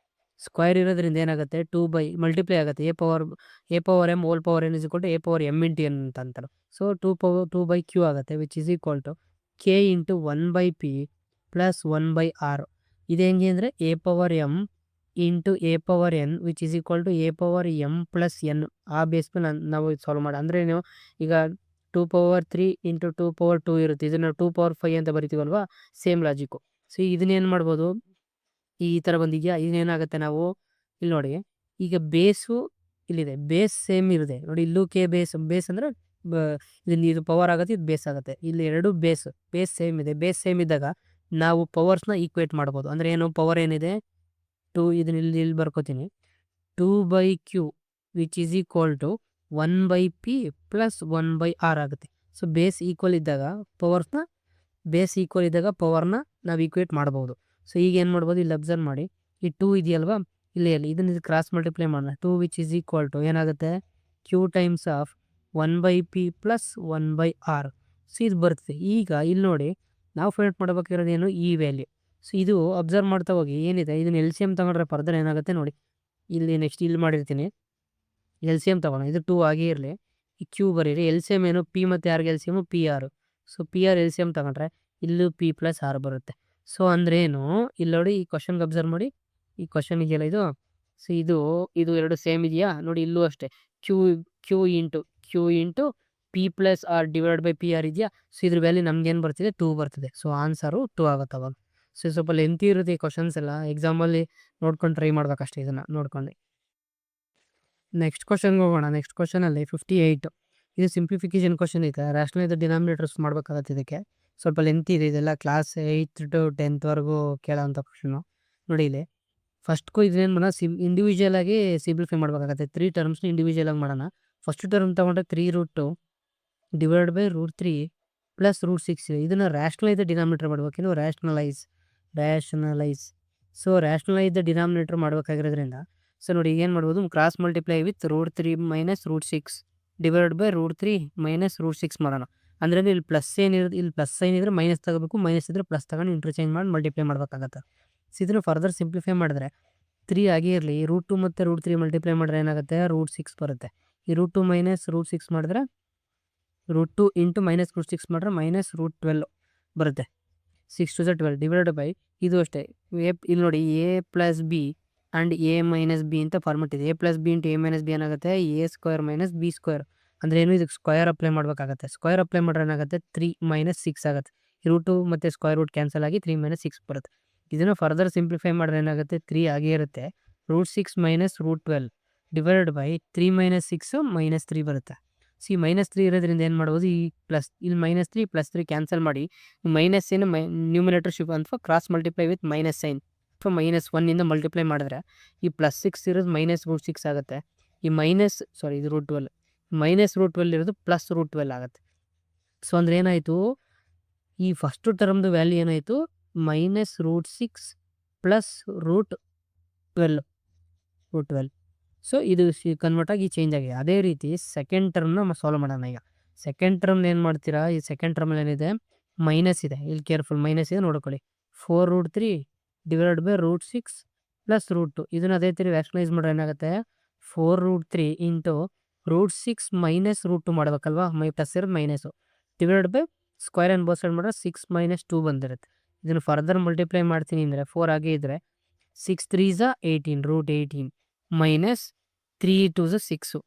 [SPEAKER 1] ಸ್ಕ್ವೈರ್ ಇರೋದ್ರಿಂದ ಏನಾಗುತ್ತೆ, 2 ಮಲ್ಟಿಪ್ಲೈ ಆಗುತ್ತೆ, a⁴m whole power n is equal to a⁴m into n ಅಂತ ಅಂತಾರೆ. ಸೊ 2/q ಆಗುತ್ತೆ, which is equal to k into 1/p plus 1/r. ಇದು ಹೆಂಗೆ ಅಂದರೆ a⁴m into a⁴n which is equal to a⁴m plus n. ಆ base ಮೇಲೆ ನಾವು solve ಮಾಡಿ. ಅಂದರೆ ನೀವು ಈಗ 2/3 ಇಂಟು 2/2 ಇರುತ್ತೆ, ಇದನ್ನು 2/5 ಅಂತ ಬರಿತೀವಲ್ವಾ, ಸೇಮ್ ಲಾಜಿಕ್ಕು. ಸೊ ಇದನ್ನೇನು ಮಾಡ್ಬೋದು, ಈ ಥರ ಬಂದಿದೆಯಾ, ಇದನ್ನೇನಾಗುತ್ತೆ ನಾವು ಇಲ್ಲಿ ನೋಡಿ, ಈಗ ಬೇಸು ಇಲ್ಲಿದೆ, ಬೇಸ್ ಸೇಮ್ ಇರುತ್ತೆ ನೋಡಿ, ಇಲ್ಲೂ ಕೆ ಬೇಸ್ ಅಂದರೆ ಇದು ಪವರ್ ಆಗುತ್ತೆ, ಇದು ಬೇಸ್ ಆಗುತ್ತೆ. ಇಲ್ಲಿ ಎರಡು ಬೇಸ್ ಸೇಮ್ ಇದೆ. ಬೇಸ್ ಸೇಮ್ ಇದ್ದಾಗ ನಾವು ಪವರ್ಸ್ನ ಈಕ್ವೇಟ್ ಮಾಡ್ಬೋದು. ಅಂದರೆ ಏನು, ಪವರ್ ಏನಿದೆ 2, ಇದನ್ನ ಇಲ್ಲಿ ಬರ್ಕೋತೀನಿ, 2/q which is equal to 1/p plus 1/r ಆಗುತ್ತೆ. ಸೊ ಬೇಸ್ ಈಕ್ವಲ್ ಇದ್ದಾಗ ಪವರ್ನ ನಾವು ಈಕ್ವೇಟ್ ಮಾಡ್ಬೋದು. ಸೊ ಈಗ ಏನು ಮಾಡ್ಬೋದು, ಇಲ್ಲಿ ಅಬ್ಸರ್ವ್ ಮಾಡಿ, ಈ 2 ಇದೆಯಲ್ವಾ, ಇಲ್ಲಿ ಇದನ್ನ ಕ್ರಾಸ್ ಮಲ್ಟಿಪ್ಲೈ ಮಾಡೋಣ. 2 ವಿಚ್ ಈಸ್ ಈಕ್ವಲ್ ಟು ಏನಾಗುತ್ತೆ, q times of 1/p plus 1/r. So ಇದು ಬರ್ತದೆ. ಈಗ ಇಲ್ಲಿ ನೋಡಿ, ನಾವು ಫೈಂಡ್ ಮಾಡ್ಬೇಕಿರೋದು ಏನು, ಈ ವ್ಯಾಲ್ಯೂ. ಸೊ ಇದು ಅಬ್ಸರ್ವ್ ಮಾಡ್ತಾ ಹೋಗಿ ಏನಿದೆ, ಇದನ್ನ ಎಲ್ ಸಿ ಎಮ್ ತಗೊಂಡ್ರೆ ಫರ್ದರ್ ಏನಾಗುತ್ತೆ ನೋಡಿ, ಇಲ್ಲಿ ನೆಕ್ಸ್ಟ್ ಇಲ್ಲಿ ಮಾಡಿರ್ತೀನಿ, ಎಲ್ ಸಿ ಎಮ್ ತಗೋಣ. ಇದು 2 ಆಗೇ ಇರಲಿ, ಈ ಕ್ಯೂ ಬರೀರಿ. ಎಲ್ ಸಿ ಎಮ್ ಏನು, ಪಿ ಮತ್ತು ಆರ್ಗೆ L C M P R. So P R L C M ತಗೊಂಡ್ರೆ ಇಲ್ಲೂ ಪಿ ಪ್ಲಸ್ ಆರ್ ಬರುತ್ತೆ. ಸೊ ಅಂದ್ರೇನು, ಇಲ್ಲಿ ನೋಡಿ, ಈ ಕ್ವಶನ್ಗೆ ಅಬ್ಸರ್ವ್ ಮಾಡಿ, ಈ ಕ್ವಶನ್ ಇದೆಯಲ್ಲ ಇದು, ಸೊ ಇದು ಎರಡು ಸೇಮ್ ಇದೆಯಾ ನೋಡಿ, ಇಲ್ಲೂ ಅಷ್ಟೇ, Q into P plus R divide by P R ಇದೆಯಾ. ಸೊ ಇದ್ರ ವ್ಯಾಲ್ಯೂ ನಮ್ಗೇನು ಬರ್ತಿದೆ, 2 ಬರ್ತದೆ. ಸೊ ಆನ್ಸರು 2 ಆಗುತ್ತೆ ಅವಾಗ. ಸೊ ಸ್ವಲ್ಪ ಲೆಂತಿ ಇರುತ್ತೆ ಈ ಕ್ವಶನ್ಸ್ ಎಲ್ಲ, ಎಕ್ಸಾಮಲ್ಲಿ ನೋಡ್ಕೊಂಡು ಟ್ರೈ ಮಾಡ್ಬೇಕಷ್ಟೇ, ಇದನ್ನು ನೋಡ್ಕೊಂಡು. ನೆಕ್ಸ್ಟ್ ಕ್ವಶನ್ಗೆ ಹೋಗೋಣ. ನೆಕ್ಸ್ಟ್ ಕ್ವಶನಲ್ಲಿ 58, ಇದು ಸಿಂಪ್ಲಿಫಿಕೇಶನ್ ಕ್ವಶನ್ ಇದೆ. ರ್ಯಾಷನಲೈಸ್ ಡಿನಾಮಿನೇಟರ್ಸ್ ಮಾಡ್ಬೇಕಾಗತ್ತೆ. ಇದಕ್ಕೆ ಸ್ವಲ್ಪ ಲೆಂತ್ ಇದೆ, ಇದೆಲ್ಲ ಕ್ಲಾಸ್ 8 to 10th ಕೇಳೋವಂಥ ಕ್ವಶನು. ನೋಡಿ ಇಲ್ಲಿ ಫಸ್ಟ್ಗೂ ಇದೇನು ಮಾಡೋಣ, ಇಂಡಿವಿಜುವಲ್ ಆಗಿ ಸಿಂಪ್ಲಿಫೈ ಮಾಡಬೇಕಾಗತ್ತೆ. 3 ಟರ್ಮ್ಸ್ನ ಇಂಡಿವಿಜುವಲ್ ಆಗಿ ಮಾಡೋಣ. ಫಸ್ಟ್ ಟರ್ಮ್ ತೊಗೊಂಡ್ರೆ 3√2 ಡಿವೈಡ್ ಬೈ √3 ಪ್ಲಸ್ √6 ಇದೆ. ಇದನ್ನು ರ್ಯಾಷನಲೈಸ್ ಡಿನಾಮಿನೇಟರ್ ಮಾಡ್ಬೇಕೇನು, ರ್ಯಾಷನಲೈಸ್. ಸೊ ರ್ಯಾಷನಲೈಸ್ ಡಿನಾಮಿನೇಟರ್ ಮಾಡಬೇಕಾಗಿರೋದ್ರಿಂದ, ಸೊ ನೋಡಿ ಏನು ಮಾಡ್ಬೋದು, cross multiply with √3 minus √6 divide by √3 minus √6 ಮಾಡೋಣ. ಅಂದರೆ ಇಲ್ಲಿ ಪ್ಲಸ್ ಏನಿರೋದು, ಇಲ್ಲಿ ಪ್ಲಸ್ ಸೈನ್ ಇದ್ರೆ ಮೈನಸ್ ತಗೋಬೇಕು, ಮೈನಸ್ ಇದ್ರೆ ಪ್ಲಸ್ ತಗೊಂಡು ಇಂಟರ್ಚೇಂಜ್ ಮಾಡಿ ಮಲ್ಟಿಪ್ಲೈ ಮಾಡ್ಬೇಕಾಗತ್ತೆ. ಸೊ ಇದನ್ನು ಫರ್ದರ್ ಸಿಂಪ್ಲಿಫೈ ಮಾಡಿದ್ರೆ 3 ಆಗೇ ಇರಲಿ, √2 ಮತ್ತು √3 ಮಲ್ಟಿಪ್ಲೈ ಮಾಡಿದ್ರೆ ಏನಾಗುತ್ತೆ, √6 ಬರುತ್ತೆ. ಈ √2 ಮೈನಸ್ √6 ಮಾಡಿದ್ರೆ, √2 ಇಂಟು ಮೈನಸ್ √6 ಮಾಡಿದ್ರೆ ಮೈನಸ್ √12 ಬರುತ್ತೆ. 6 to 12 ಡಿವೈಡ್ ಬೈ, ಇದು ಅಷ್ಟೇ, ಇಲ್ಲಿ ನೋಡಿ, A plus B and A minus B ಅಂತ ಫಾರ್ಮೆಟ್ ಇದೆ. A plus B into A minus B ಏನಾಗುತ್ತೆ, A square minus B square. ಅಂದರೆ ಏನು, ಇದಕ್ಕೆ ಸ್ಕ್ವೇರ್ ಅಪ್ಲೈ ಮಾಡಬೇಕಾಗತ್ತೆ. ಸ್ಕ್ವೇರ್ ಅಪ್ಲೈ ಮಾಡಿದ್ರೆ ಏನಾಗುತ್ತೆ, 3 ಮೈನಸ್ 6 ಆಗುತ್ತೆ. √2 ಮತ್ತು ಸ್ಕ್ವೇರ್ ರೂಟ್ ಕ್ಯಾನ್ಸಲ್ ಆಗಿ 3 ಮೈನಸ್ 6 ಬರುತ್ತೆ. ಇದನ್ನು ಫರ್ದರ್ ಸಿಂಪ್ಲಿಫೈ ಮಾಡಿದ್ರೆ ಏನಾಗುತ್ತೆ, 3 ಆಗೇ ಇರುತ್ತೆ. √6 minus √12 divide by 3 minus 6 minus 3 ಬರುತ್ತೆ. ಸಿ -3 ಇರೋದ್ರಿಂದ ಏನು ಮಾಡ್ಬೋದು, ಈ ಪ್ಲಸ್ ಇಲ್ಲಿ -3 +3 ಕ್ಯಾನ್ಸಲ್ ಮಾಡಿ, ಮೈನಸ್ ಏನು ನ್ಯೂಮಿನೇಟರ್ ಶಿಫ್ಟ್ ಅಥವಾ cross multiply with minus sign ಅಥವಾ -1 ಮಲ್ಟಿಪ್ಲೈ ಮಾಡಿದ್ರೆ ಈ +6 ಇರೋದು -√6 ಆಗುತ್ತೆ. ಈ ಇದು √12 -√12 ಇರೋದು +√12 ಆಗುತ್ತೆ. ಸೊ ಅಂದರೆ ಏನಾಯಿತು, ಈ ಫಸ್ಟು ಟರ್ಮ್ದು ವ್ಯಾಲ್ಯೂ ಏನಾಯಿತು, -√6 ಪ್ಲಸ್ √12. ಸೊ ಇದು ಕನ್ವರ್ಟ್ ಆಗಿ ಚೇಂಜ್ ಆಗಿದೆ. ಅದೇ ರೀತಿ ಸೆಕೆಂಡ್ ಟರ್ಮ್ನ ಸಾಲ್ವ್ ಮಾಡೋಣ. ಈಗ ಸೆಕೆಂಡ್ ಟರ್ಮ್ ಏನು ಮಾಡ್ತೀರಾ, ಈ ಸೆಕೆಂಡ್ ಟರ್ಮಲ್ಲಿ ಏನಿದೆ, ಮೈನಸ್ ಇದೆ, ಇಲ್ಲಿ ಕೇರ್ಫುಲ್, ಮೈನಸ್ ಇದೆ ನೋಡ್ಕೊಳ್ಳಿ. 4√3 ಡಿವೈಡ್ ಬೈ √6 ಪ್ಲಸ್ √2. ಇದನ್ನು ಅದೇ ರೀತಿ ರ್ಯಾಷನಲೈಸ್ ಮಾಡಿದ್ರೆ ಏನಾಗುತ್ತೆ, 4√3 ಇಂಟು √6 ಮೈನಸ್ √2 ಮಾಡಬೇಕಲ್ವಾ, ಪ್ಲಸ್ ಇರೋದು minus divide by square and both side ಮಾಡಿದ್ರೆ 6 - 2 ಬಂದಿರುತ್ತೆ. ಇದನ್ನು ಫರ್ದರ್ ಮಲ್ಟಿಪ್ಲೈ ಮಾಡ್ತೀನಿ ಅಂದರೆ 4 ಆಗೇ ಇದ್ದರೆ 6 3s 18 √18 minus 3 2s 6,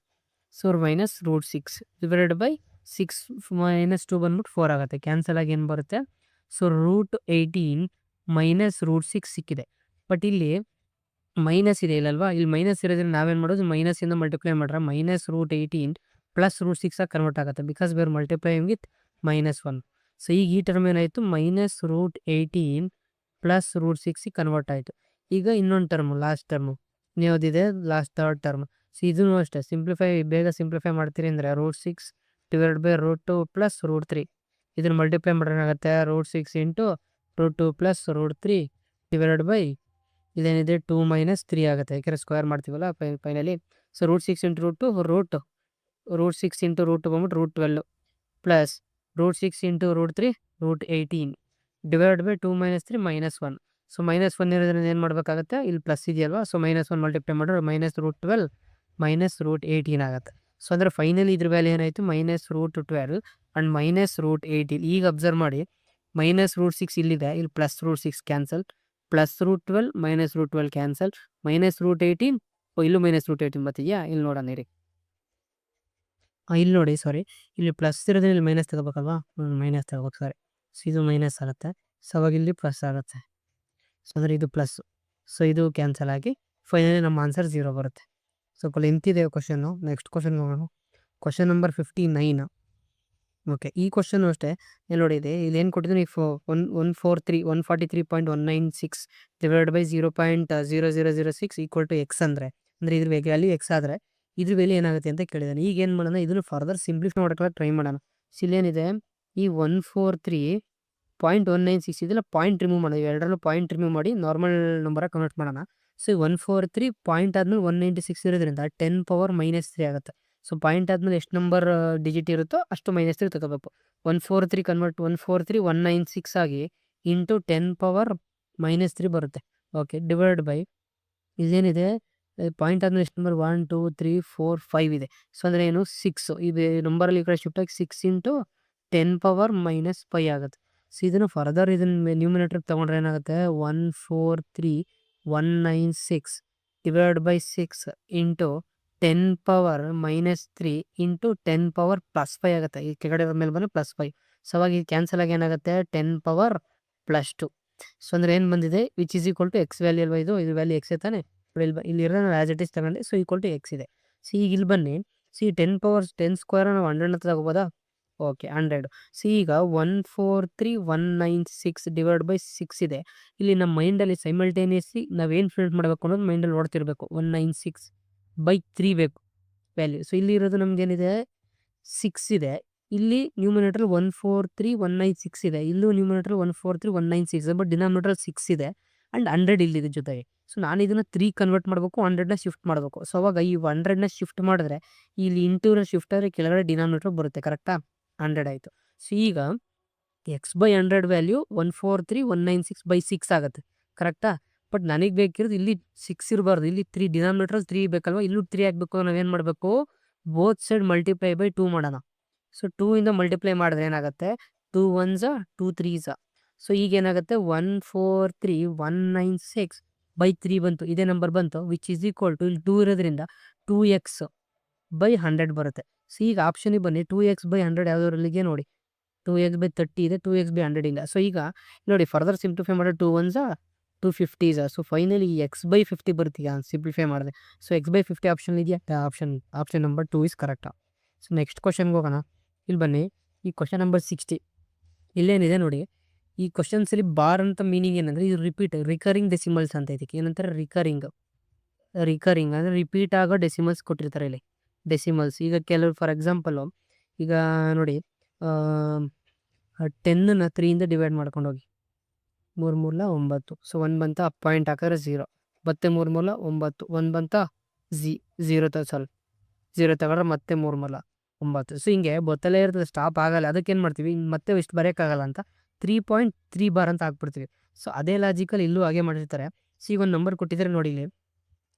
[SPEAKER 1] so minus √6 divided by 6 minus 2 ಬಂದ್ಬಿಟ್ಟು 4 ಆಗುತ್ತೆ. ಕ್ಯಾನ್ಸಲ್ ಆಗಿ ಏನು ಬರುತ್ತೆ, ಸೊ √18 ಮೈನಸ್ √6 ಸಿಕ್ಕಿದೆ. ಬಟ್ ಇಲ್ಲಿ ಮೈನಸ್ ಇದೆ ಇಲ್ಲಲ್ವಾ, ಇಲ್ಲಿ ಮೈನಸ್ ಇರೋದ್ರಿಂದ ನಾವೇನು ಮಾಡೋದು, ಮೈನಸಿಂದ ಮಲ್ಟಿಪ್ಲೈ ಮಾಡ್ರೆ -√18 ಪ್ಲಸ್ √6 ಆಗಿ ಕನ್ವರ್ಟ್ ಆಗುತ್ತೆ, because we are multiplying with -1. So ಈಗ ಈ ಟರ್ಮ್ ಏನಾಯಿತು, -√18 ಪ್ಲಸ್ √6 ಕನ್ವರ್ಟ್ ಆಯಿತು. ಈಗ ಇನ್ನೊಂದು ಟರ್ಮು, ಲಾಸ್ಟ್ ಟರ್ಮು ಯಾವುದಿದೆ, ಲಾಸ್ಟ್ ಥರ್ಡ್ ಟರ್ಮ್. ಸೊ ಇದೂ ಅಷ್ಟೇ, ಬೇಗ ಸಿಂಪ್ಲಿಫೈ ಮಾಡ್ತೀರಿ ಅಂದರೆ √6 ಡಿವೈಡ್ ಬೈ √2 ಪ್ಲಸ್ √3. ಇದನ್ನು ಮಲ್ಟಿಪ್ಲೈ ಮಾಡಿದ್ರೆ ಏನಾಗುತ್ತೆ, √6 ಇಂಟು √2 ಪ್ಲಸ್ √3 ಡಿವೈಡೆಡ್ ಬೈ ಇದೇನಿದೆ 2 ಮೈನಸ್ 3 ಆಗುತ್ತೆ, ಯಾಕೆಂದರೆ ಸ್ಕ್ವೇರ್ ಮಾಡ್ತೀವಲ್ಲ ಫೈನಲಿ. ಸೊ √6 ಇಂಟು √6 ಇಂಟು √2 ಬಂದ್ಬಿಟ್ಟು √12 plus √6 into √3 √18 divide by 2 minus 3 -1. So -1 ಇರೋದ್ರಿಂದ ಏನು ಮಾಡಬೇಕಾಗುತ್ತೆ, ಇಲ್ಲಿ ಪ್ಲಸ್ ಇದೆಯಲ್ವಾ, ಸೊ -1 ಮಲ್ಟಿಪ್ಲೈ ಮಾಡಿದ್ರೆ -√12 ಮೈನಸ್ √18 ಆಗುತ್ತೆ. ಸೊ ಅಂದರೆ ಫೈನಲಿ ಇದ್ರ ವ್ಯಾಲ್ಯೂ ಏನಾಯಿತು, -√12 ಆ್ಯಂಡ್ -√18. ಈಗ ಅಬ್ಸರ್ವ್ ಮಾಡಿ, -√6 ಇಲ್ಲಿದೆ, ಇಲ್ಲಿ ಪ್ಲಸ್ √6 ಕ್ಯಾನ್ಸಲ್, ಪ್ಲಸ್ √12 -√12 ಕ್ಯಾನ್ಸಲ್, -√18 ಇಲ್ಲೂ -√18 ಬರ್ತಿದೆಯಾ, ಇಲ್ಲಿ ನೋಡೋಣ ಇರಿ, ಇಲ್ಲಿ ನೋಡಿ, ಸಾರಿ, ಇಲ್ಲಿ ಪ್ಲಸ್ ಇರೋದ್ರಿಂದ ಇಲ್ಲಿ ಮೈನಸ್ ತಗೋಬೇಕಲ್ವಾ, ಮೈನಸ್ ತಗೋಬೇಕು, ಸಾರಿ. ಸೊ ಇದು ಮೈನಸ್ ಆಗುತ್ತೆ, ಸೊ ಅವಾಗ ಇಲ್ಲಿ ಪ್ಲಸ್ ಆಗುತ್ತೆ. ಸೊ ಅಂದರೆ ಇದು ಪ್ಲಸ್ಸು, ಸೊ ಇದು ಕ್ಯಾನ್ಸಲ್ ಆಗಿ ಫೈನಲಿ ನಮ್ಮ ಆನ್ಸರ್ 0 ಬರುತ್ತೆ. ಸ್ವಲ್ಪ ಲೆಂತ್ ಇದೆ ಕ್ವಶನ್ನು. ನೆಕ್ಸ್ಟ್ ಕ್ವಶನ್ ಹೋಗೋಣ. Question number 59. ಓಕೆ. ಈ ಕ್ವೆಶ್ಚನ್ ಅಷ್ಟೇ. ಇಲ್ಲಿ ನೋಡಿ ಇಲ್ಲಿ ಏನು ಕೊಟ್ಟಿದ್ದೀನಿ, 143 143.196 divided by 0.0006 equal to X ಅಂದ್ರೆ ಇದ್ರ ವ್ಯಾಲ್ಯೂ ಎಕ್ಸ್ ಆದರೆ ಇದ್ರ ವ್ಯಾಲ್ಯೂ ಏನಾಗುತ್ತೆ ಅಂತ ಕೇಳಿದಾನೆ. ಈಗ ಏನು ಮಾಡೋಣ, ಇದನ್ನು ಫರ್ದರ್ ಸಿಂಪ್ಲಿಫೈ ಮಾಡೋಕ್ಕೆ ಟ್ರೈ ಮಾಡೋಣ. ಸೊ ಇಲ್ಲೇನಿದೆ, ಈ 143.196 ಇದೆಲ್ಲ ಪಾಯಿಂಟ್ ರಿಮೂವ್ ಮಾಡೋದು, ಎರಡರಲ್ಲೂ ಪಾಯಿಂಟ್ ರಿಮೂವ್ ಮಾಡಿ ನಾರ್ಮಲ್ ನಂಬರಾಗಿ ಕನ್ವರ್ಟ್ ಮಾಡೋಣ. ಸೊ 143 ಪಾಯಿಂಟ್ ಆದ್ಮೇಲೆ 196 ಇರೋದ್ರಿಂದ 10⁻³ ಆಗುತ್ತೆ. ಸೊ ಪಾಯಿಂಟ್ ಆದ್ಮೇಲೆ ಎಷ್ಟು ನಂಬರ್ ಡಿಜಿಟ್ ಇರುತ್ತೋ ಅಷ್ಟು -3 ತಗೋಬೇಕು. 143 ಕನ್ವರ್ಟ್ 143,196 ಆಗಿ ಇಂಟು 10⁻³ ಬರುತ್ತೆ. ಓಕೆ, ಡಿವೈಡ್ ಬೈ ಇದೇನಿದೆ, ಪಾಯಿಂಟ್ ಆದ್ಮೇಲೆ ಎಷ್ಟು ನಂಬರ್ 1 2 3 4 5 ಇದೆ. ಸೊ ಅಂದರೆ ಏನು 6, ಈ ನಂಬರಲ್ಲಿ ಈ ಕಡೆ ಶಿಫ್ಟ್ ಆಗಿ 6 ಇಂಟು 10⁻⁻5 ಆಗುತ್ತೆ. ಸೊ ಇದನ್ನು ಫರ್ದರ್ ಇದನ್ನು ನ್ಯೂಮಿನೇಟರ್ಗೆ ತೊಗೊಂಡ್ರೆ ಏನಾಗುತ್ತೆ, 143,196 ಡಿವೈಡ್ ಬೈ 6 ಇಂಟು 10⁻³ ಇಂಟು 10⁻+5 ಆಗುತ್ತೆ. ಈ ಕೆಳಗಡೆ ಮೇಲೆ ಬಂದರೆ +5. ಸೊ ಅವಾಗ ಇದು ಕ್ಯಾನ್ಸಲ್ ಆಗಿ ಏನಾಗುತ್ತೆ, 10⁻+2. ಸೊ ಅಂದರೆ ಏನು ಬಂದಿದೆ, which is equal to X value ಅಲ್ವಾ, ಇದು ವ್ಯಾಲ್ಯೂ ಎಕ್ಸ್ ತಾನೆ. ಇಲ್ಲಿ ಇರೋ ಆ್ಯಸ್ ಇಟ್ ಈಸ್ ತಗೊಂಡೆ. ಸೊ ಈಕ್ವಲ್ ಟು ಎಕ್ಸ್ ಇದೆ. ಸೊ ಈಗ ಇಲ್ಲಿ ಬನ್ನಿ, ಸಿ 10 ನಾವು 100 ಅಂತ ತಗೋಬೋದಾ. ಓಕೆ, 100. ಸೊ ಈಗ 143,196 ಡಿವೈಡ್ ಬೈ 6 ಇದೆ. ಇಲ್ಲಿ ನಮ್ಮ ಮೈಂಡಲ್ಲಿ ಸೈಮಲ್ಟೇನಿಯಸ್ಲಿ ನಾವೇನು ಫಿಲ್ಟ್ ಮಾಡಬೇಕು ಅನ್ನೋದು ಮೈಂಡಲ್ಲಿ ಓಡ್ತಿರ್ಬೇಕು. 196/3 ಬೇಕು ವ್ಯಾಲ್ಯೂ. ಸೊ ಇಲ್ಲಿ ಇರೋದು ನಮ್ಗೇನಿದೆ, 6 ಇದೆ. ಇಲ್ಲಿ ನ್ಯೂಮಿನೇಟರ್ 143,196 ಇದೆ. ಇಲ್ಲೂ ನ್ಯೂಮಿನೇಟರ್ 143,196 ಬಟ್ ಡಿನಾಮಿನೇಟರ್ 6 ಇದೆ ಆ್ಯಂಡ್ 100 ಇಲ್ಲಿದೆ ಜೊತೆಗೆ. ಸೊ ನಾನು ಇದನ್ನು 3 ಕನ್ವರ್ಟ್ ಮಾಡಬೇಕು, 100ನ ಶಿಫ್ಟ್ ಮಾಡಬೇಕು. ಸೊ ಅವಾಗ ಈ 100ನ ಶಿಫ್ಟ್ ಮಾಡಿದ್ರೆ ಇಲ್ಲಿ ಇಂಟೂನ ಶಿಫ್ಟ್ ಆದರೆ ಕೆಳಗಡೆ ಡಿನಾಮಿನೇಟರ್ ಬರುತ್ತೆ. ಕರೆಕ್ಟಾ, 100 ಆಯಿತು. ಸೊ ಈಗ x/100 ವ್ಯಾಲ್ಯೂ 143,196/6 ಆಗುತ್ತೆ. ಕರೆಕ್ಟಾ, ಬಟ್ ನನಗೆ ಬೇಕಿರೋದು ಇಲ್ಲಿ 6 ಇರಬಾರ್ದು, ಇಲ್ಲಿ 3 ಡಿನಾಮಿನೇಟರ್ 3 ಬೇಕಲ್ವ. ಇಲ್ಲೂ 3 ಆಗಬೇಕು. ನಾವೇನು ಮಾಡಬೇಕು, ಬೋತ್ ಸೈಡ್ ಮಲ್ಟಿಪ್ಲೈ ಬೈ 2 ಮಾಡೋಣ. ಸೊ 2 ಇಂದ ಮಲ್ಟಿಪ್ಲೈ ಮಾಡಿದ್ರೆ ಏನಾಗುತ್ತೆ, 2 1s 2 3s. ಸೊ ಈಗ ಏನಾಗುತ್ತೆ, 143,196/3 ಬಂತು, ಇದೇ ನಂಬರ್ ಬಂತು. ವಿಚ್ ಈಸ್ ಈಕ್ವಲ್ ಟು ಇಲ್ಲಿ 2 ಇರೋದ್ರಿಂದ 2x/100 ಬರುತ್ತೆ. ಸೊ ಈಗ ಆಪ್ಷನಿಗೆ ಬನ್ನಿ, 2x/100 ಯಾವುದರಲ್ಲಿಗೆ ನೋಡಿ, 2x/30 ಇದೆ, 2x/100 ಇಲ್ಲ. ಸೊ ಈಗ ನೋಡಿ ಫರ್ದರ್ ಸಿಂಪ್ಲಿಫೈ ಮಾಡಿದ್ರೆ 2 1s 250s. So finally x/50 ಬರ್ತೀಯಾ ಸಿಂಪ್ಲಿಫೈ ಮಾಡಿದೆ. ಸೊ x/50 ಆಪ್ಷನ್ ಇದೆಯಾ, ಆಪ್ಷನ್ ನಂಬರ್ 2 ಇಸ್ ಕರೆಕ್ಟಾ. ಸೊ ನೆಕ್ಸ್ಟ್ ಕ್ವಶನ್ಗೆ ಹೋಗೋಣ. ಇಲ್ಲಿ ಬನ್ನಿ, ಈ ಕ್ವಶನ್ ನಂಬರ್ 60 ಇಲ್ಲೇನಿದೆ ನೋಡಿ. ಈ ಕ್ವಶನ್ಸಲ್ಲಿ ಬಾರ್ ಅಂತ ಮೀನಿಂಗ್ ಏನಂದರೆ ಇದು ರಿಕರಿಂಗ್ ಡೆಸಿಮಲ್ಸ್ ಅಂತ. ಇದಕ್ಕೆ ಏನಂತಾರೆ, ರಿಕರಿಂಗ್ ಅಂದರೆ ರಿಪೀಟ್ ಆಗೋ ಡೆಸಿಮಲ್ಸ್ ಕೊಟ್ಟಿರ್ತಾರೆ ಇಲ್ಲಿ, ಡೆಸಿಮಲ್ಸ್. ಈಗ ಕೆಲವು ಫಾರ್ ಎಕ್ಸಾಂಪಲು ಈಗ ನೋಡಿ, 10ನ 3ಇಂದ ಡಿವೈಡ್ ಮಾಡ್ಕೊಂಡು ಹೋಗಿ, 3 3 9. ಸೊ 1 ಬಂತ, ಪಾಯಿಂಟ್ ಹಾಕಿದ್ರೆ 0, ಮತ್ತೆ 3 3 9, 1 ಬಂತ 0 ತಗೊಂಡ್ರೆ ಮತ್ತೆ 3 3 9. ಸೊ ಹಿಂಗೆ ಬತ್ತಲೇ ಇರ್ತದೆ, ಸ್ಟಾಪ್ ಆಗಲ್ಲ. ಅದಕ್ಕೇನು ಮಾಡ್ತೀವಿ, ಮತ್ತೆ ಇಷ್ಟು ಬರೆಯೋಕ್ಕಾಗಲ್ಲ ಅಂತ 3.3 ಬಾರ್ ಅಂತ ಹಾಕ್ಬಿಡ್ತೀವಿ. ಸೊ ಅದೇ ಲಾಜಿಕಲ್ಲಿ ಇಲ್ಲೂ ಹಾಗೆ ಮಾಡಿರ್ತಾರೆ. ಸೊ ಈಗ ಒಂದು ನಂಬರ್ ಕೊಟ್ಟಿದ್ದಾರೆ ನೋಡಿ, ಇಲ್ಲಿ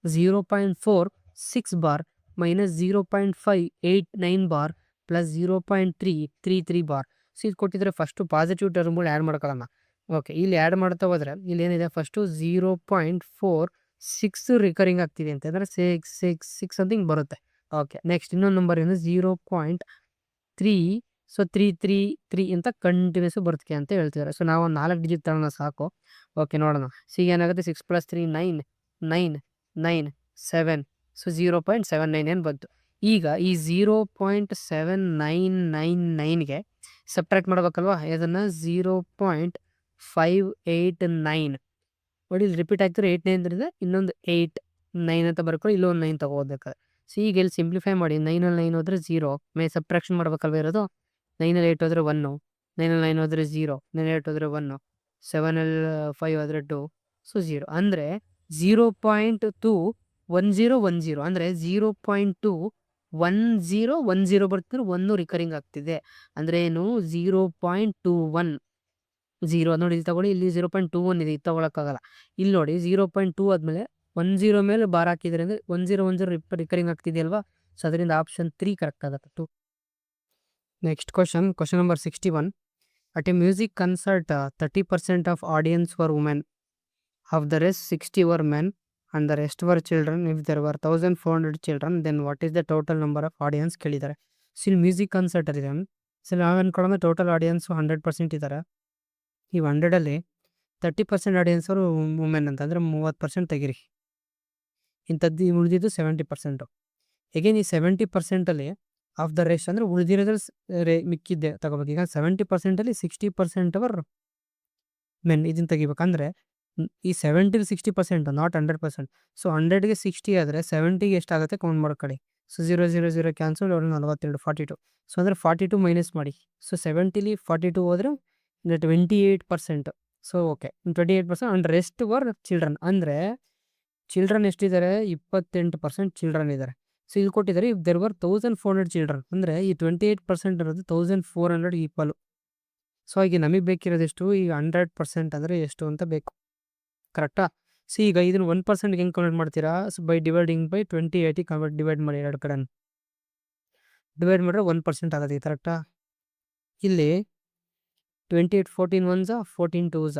[SPEAKER 1] 0.46 bar minus 0.589 bar plus 0.333 bar. So ಇದು ಕೊಟ್ಟಿದ್ರೆ ಫಸ್ಟು ಪಾಸಿಟಿವ್ ಟರ್ಮ್ಗಳು ಆ್ಯಡ್ ಮಾಡ್ಕೊಳ್ಳೋಣ. ಓಕೆ, ಇಲ್ಲಿ ಆ್ಯಡ್ ಮಾಡ್ತಾ ಹೋದರೆ ಇಲ್ಲಿ ಏನಿದೆ, ಫಸ್ಟು 0.46 ರಿಕರಿಂಗ್ ಆಗ್ತಿದೆ ಅಂತಂದರೆ 6 ಸಮಥಿಂಗ್ ಬರುತ್ತೆ. ಓಕೆ, ನೆಕ್ಸ್ಟ್ ಇನ್ನೊಂದು ನಂಬರ್ ಏನು 0.3. ಸೊ 333 ಅಂತ ಕಂಟಿನ್ಯೂಸ್ ಬರುತ್ತೆ ಅಂತ ಹೇಳ್ತಿದ್ದಾರೆ. ಸೊ ನಾವು 4 ಡಿಜಿಟ್ ತಗೋಣ ಸಾಕು. ಓಕೆ, ನೋಡೋಣ. ಸೊ ಈಗ ಏನಾಗುತ್ತೆ, 6 + 3 9 9 9 7. ಸೊ 0.799 ಏನು ಬಂತು. ಈಗ ಈ 0.7999ಗೆ ಸಬ್ಟ್ರಾಕ್ಟ್ ಮಾಡ್ಬೇಕಲ್ವಾ, ಅದನ್ನು 0.589 ನೋಡಿ. ಇಲ್ಲಿ ರಿಪೀಟ್ ಆಗ್ತಿರೋ 89 ಇನ್ನೊಂದು 8 9 ಅಂತ ಬರ್ಕೊಳ್ಳಿ, ಇಲ್ಲೊಂದು 9 ತಗೋಬೇಕಾದ್ರೆ. ಸೊ ಈಗ ಇಲ್ಲಿ ಸಿಂಪ್ಲಿಫೈ ಮಾಡಿ, 9ಅಲ್ಲಿ 9 ಹೋದರೆ 0, ಸಬ್ಟ್ರಾಕ್ಷನ್ ಮಾಡ್ಬೇಕಲ್ವ ಇರೋದು. 9ಅಲ್ಲಿ 8 ಹೋದರೆ 1, 9ಅಲ್ಲಿ 9 ಹೋದರೆ 0, 9ಅಲ್ಲಿ 8 ಹೋದರೆ 1, 7ಅಲ್ಲಿ 5 ಹೋದರೆ 2. ಸೊ 0 ಅಂದರೆ 0.21010 ಅಂದರೆ 0.21010 ಬರ್ತಿದ್ರೆ 1 ರಿಕರಿಂಗ್ ಆಗ್ತಿದೆ. ಅಂದರೆ ಏನು, 0.21 0 ನೋಡಿ. ಇಲ್ಲಿ ತಗೊಳ್ಳಿ, ಇಲ್ಲಿ 0.21 ಇದೆ, ಇದು ತಗೊಳಕ್ಕಾಗಲ್ಲ. ಇಲ್ಲಿ ನೋಡಿ 0.2 ಆದಮೇಲೆ 10 ಮೇಲೆ ಬಾರ್ ಹಾಕಿದ್ರೆ ಅಂದರೆ 1010 ರಿಕರಿಂಗ್ ಆಗ್ತಿದೆಯಲ್ವಾ. ಸೊ ಅದರಿಂದ ಆಪ್ಷನ್ 3 ಕರೆಕ್ಟ್ ಆಗುತ್ತೆ. 2. Next question number 61. At a music concert 30% of audience were women, of the rest 60 were men and the rest were children. If there were 1400 children, then what is the total number of audience ಕೇಳಿದ್ದಾರೆ. So ಇಲ್ಲಿ music concert ಇದೆ. So ನಾವು ಅನ್ಕೊಳ್ಳೋಣ total audience 100% ಇದ್ದಾರೆ. ಈ 100ಅಲ್ಲಿ 30% audience ಅವರು women ಅಂತ ಅಂದರೆ 30% ತೆಗಿರಿ. ಇಂಥದ್ದು ಉಳಿದಿದ್ದು 70%. ಹೇಗೇನು ಈ 70%ಅಲ್ಲಿ ಆಫ್ ದ ರೆಸ್ಟ್ ಅಂದರೆ ಉಳಿದಿರೋದ್ರ ಮಿಕ್ಕಿದ್ದೆ ತಗೋಬೇಕು. ಈಗ 70%ಅಲ್ಲಿ 60% ಅವರ್ ಮೆನ್ ಇದನ್ನು ತೆಗಿಬೇಕಂದ್ರೆ ಈ 70-60% ನಾಟ್ 100%. ಸೊ 100ಗೆ 60 ಆದರೆ 70ಗೆ ಎಷ್ಟಾಗುತ್ತೆ ಕೌಂಟ್ ಮಾಡ್ಕೊಳ್ಳಿ. So 0 cancel 42 42. ಸೊ ಅಂದರೆ 42 ಮೈನಸ್ ಮಾಡಿ. ಸೊ 70ಲಿ 42 ಹೋದರೆ 28%. So okay 28% and rest were children. ಅಂದರೆ ಚಿಲ್ಡ್ರನ್ ಎಷ್ಟಿದ್ದಾರೆ 28% ಚಿಲ್ಡ್ರನ್ ಇದ್ದಾರೆ. ಸೊ ಇಲ್ಲಿ ಕೊಟ್ಟಿದ್ದಾರೆ ಇಫ್ ದೆರ್ ವರ್ 1400 ಚಿಲ್ಡ್ರನ್ ಅಂದರೆ ಈ 28% ಅನ್ನೋದು 1400 ಈಕ್ವಲ್. ಸೊ ಈಗ ನಮಗೆ ಬೇಕಿರೋದೆಷ್ಟು ಈಗ 100% ಅಂದರೆ ಎಷ್ಟು ಅಂತ ಬೇಕು, ಕರೆಕ್ಟಾ? ಸೊ ಈಗ ಇದನ್ನು 1% ಹೆಂಗೆ ಕನ್ವರ್ಟ್ ಮಾಡ್ತೀರಾ? So by dividing by 2080 divide ಮಾಡಿ, ಎರಡು ಕಡೆ ಡಿವೈಡ್ ಮಾಡಿದ್ರೆ 1% ಆಗುತ್ತೆ, ಕರೆಕ್ಟಾ? ಇಲ್ಲಿ 28 14 1s 14 2s,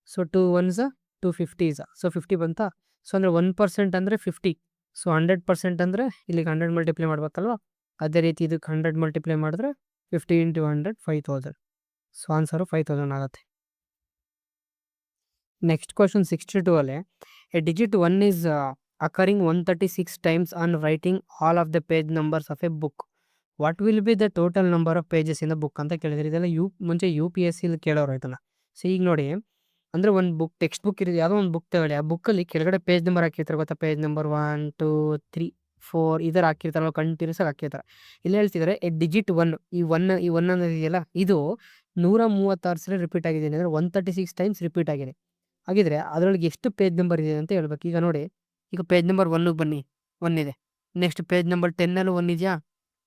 [SPEAKER 1] so 2 1s 250s, so 50 ಬಂತಾ? ಸೊ ಅಂದರೆ 1% ಅಂದರೆ 50. ಸೊ 100% ಅಂದರೆ ಇಲ್ಲಿಗೆ 100 ಮಲ್ಟಿಪ್ಲೈ ಮಾಡ್ಬೇಕಲ್ವ? ಅದೇ ರೀತಿ ಇದಕ್ಕೆ 100 ಮಲ್ಟಿಪ್ಲೈ ಮಾಡಿದ್ರೆ 50 × 100 5000. ಸೊ ಆನ್ಸರು 5000 ಆಗುತ್ತೆ. ನೆಕ್ಸ್ಟ್ ಕ್ವಶನ್ 62 ಅಲ್ಲಿ A digit 1 is occurring 136 times on writing all of the page numbers of A book. What will be the total number of pages in the book ಅಂತ ಕೇಳಿದ್ರೆ ಇದೆಲ್ಲ ಮುಂಚೆ UPSC ಕೇಳೋರು ಆಯ್ತಲ್ಲ. So ಈಗ ನೋಡಿ, ಅಂದರೆ ಒಂದು ಬುಕ್ ಟೆಕ್ಸ್ಟ್ ಬುಕ್ ಇರೋದು ಯಾವುದೋ ಒಂದು ಬುಕ್ ತಗೊಳ್ಳಿ, ಆ ಬುಕ್ಕಲ್ಲಿ ಕೆಳಗಡೆ ಪೇಜ್ ನಂಬರ್ ಹಾಕಿರ್ತಾರೆ ಗೊತ್ತಾ? ಪೇಜ್ ನಂಬರ್ 1 2 3 4 ಈ ಥರ ಹಾಕಿರ್ತಾರಲ್ಲ, ಕಂಟಿನ್ಯೂಸ್ ಆಗಿ ಹಾಕಿರ್ತಾರೆ. ಇಲ್ಲಿ ಹೇಳ್ತಿದ್ದಾರೆ ಎ ಡಿಜಿಟ್ 1, ಈ ಒನ್ ಅನ್ನೋದು ಇದೆಯಲ್ಲ ಇದು 136 ಸಲ ರಿಪೀಟ್ ಆಗಿದೆ, ಅಂದರೆ 136 ಟೈಮ್ಸ್ ರಿಪೀಟ್ ಆಗಿದೆ. ಹಾಗಿದ್ರೆ ಅದರೊಳಗೆ ಎಷ್ಟು ಪೇಜ್ ನಂಬರ್ ಇದೆ ಅಂತ ಹೇಳ್ಬೇಕು. ಈಗ ನೋಡಿ, ಈಗ ಪೇಜ್ ನಂಬರ್ 1ಗೆ ಬನ್ನಿ, 1 ಇದೆ. ನೆಕ್ಸ್ಟ್ ಪೇಜ್ ನಂಬರ್ 10 1 ಇದೆಯಾ?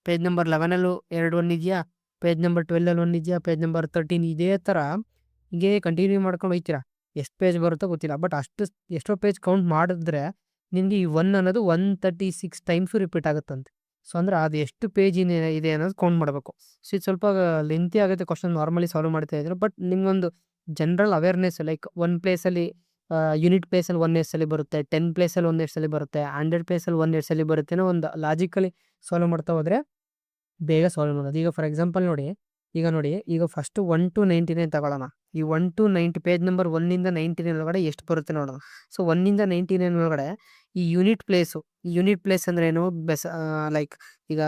[SPEAKER 1] ಪೇಜ್ ನಂಬರ್ 11 2 1 ಇದೆಯಾ? ಪೇಜ್ ನಂಬರ್ 12 1 ಇದೆಯಾ? ಪೇಜ್ ನಂಬರ್ 13 ಇದೇ ಥರ ಹೀಗೆ ಕಂಟಿನ್ಯೂ ಮಾಡ್ಕೊಂಡು ಹೋಗ್ತೀರಾ. ಎಷ್ಟು ಪೇಜ್ ಬರುತ್ತೋ ಗೊತ್ತಿಲ್ಲ, ಬಟ್ ಅಷ್ಟು ಎಷ್ಟೋ ಪೇಜ್ ಕೌಂಟ್ ಮಾಡಿದ್ರೆ ನಿಮಗೆ ಈ 1 ಅನ್ನೋದು 136 ಟೈಮ್ಸು ರಿಪೀಟ್ ಆಗುತ್ತಂತೆ. ಸೊ ಅಂದರೆ ಅದು ಎಷ್ಟು ಪೇಜ್ ಇದೆ ಅನ್ನೋದು ಕೌಂಟ್ ಮಾಡಬೇಕು. ಸೊ ಇದು ಸ್ವಲ್ಪ ಲೆಂತಿ ಆಗುತ್ತೆ ಕ್ವಶನ್, ನಾರ್ಮಲಿ ಸಾಲ್ವ್ ಮಾಡ್ತಾ ಇದ್ರು. ಬಟ್ ನಿಮ್ಗೊಂದು ಜನರಲ್ ಅವೇರ್ನೆಸ್, ಲೈಕ್ 1 ಪ್ಲೇಸಲ್ಲಿ ಯೂನಿಟ್ ಪ್ಲೇಸಲ್ಲಿ 1 ಎಷ್ಟು ಸಲ ಬರುತ್ತೆ, 10 ಪ್ಲೇಸಲ್ಲಿ 1 ಎಷ್ಟು ಸಲ ಬರುತ್ತೆ, 100 ಪ್ಲೇಸಲ್ಲಿ 1 ಎಷ್ಟು ಸಲ ಬರುತ್ತೆ ಅನ್ನೋ ಒಂದು ಲಾಜಿಕಲಿ ಸಾಲ್ವ್ ಮಾಡ್ತಾ ಹೋದರೆ ಬೇಗ ಸಾಲ್ವ್ ಮಾಡೋದು. ಈಗ ಫಾರ್ ಎಕ್ಸಾಂಪಲ್ ನೋಡಿ, ಈಗ ಫಸ್ಟು 1 to 99 ತಗೊಳ್ಳೋಣ. ಈ 1 to 90 ಪೇಜ್ ನಂಬರ್ 1ಇಂದ 99 ಒಳಗಡೆ ಎಷ್ಟು ಬರುತ್ತೆ ನೋಡೋಣ. ಸೊ 1ಇಂದ 99 ಒಳಗಡೆ ಈ ಯೂನಿಟ್ ಪ್ಲೇಸ್ ಅಂದ್ರೆ ಏನು? ಲೈಕ್ ಈಗ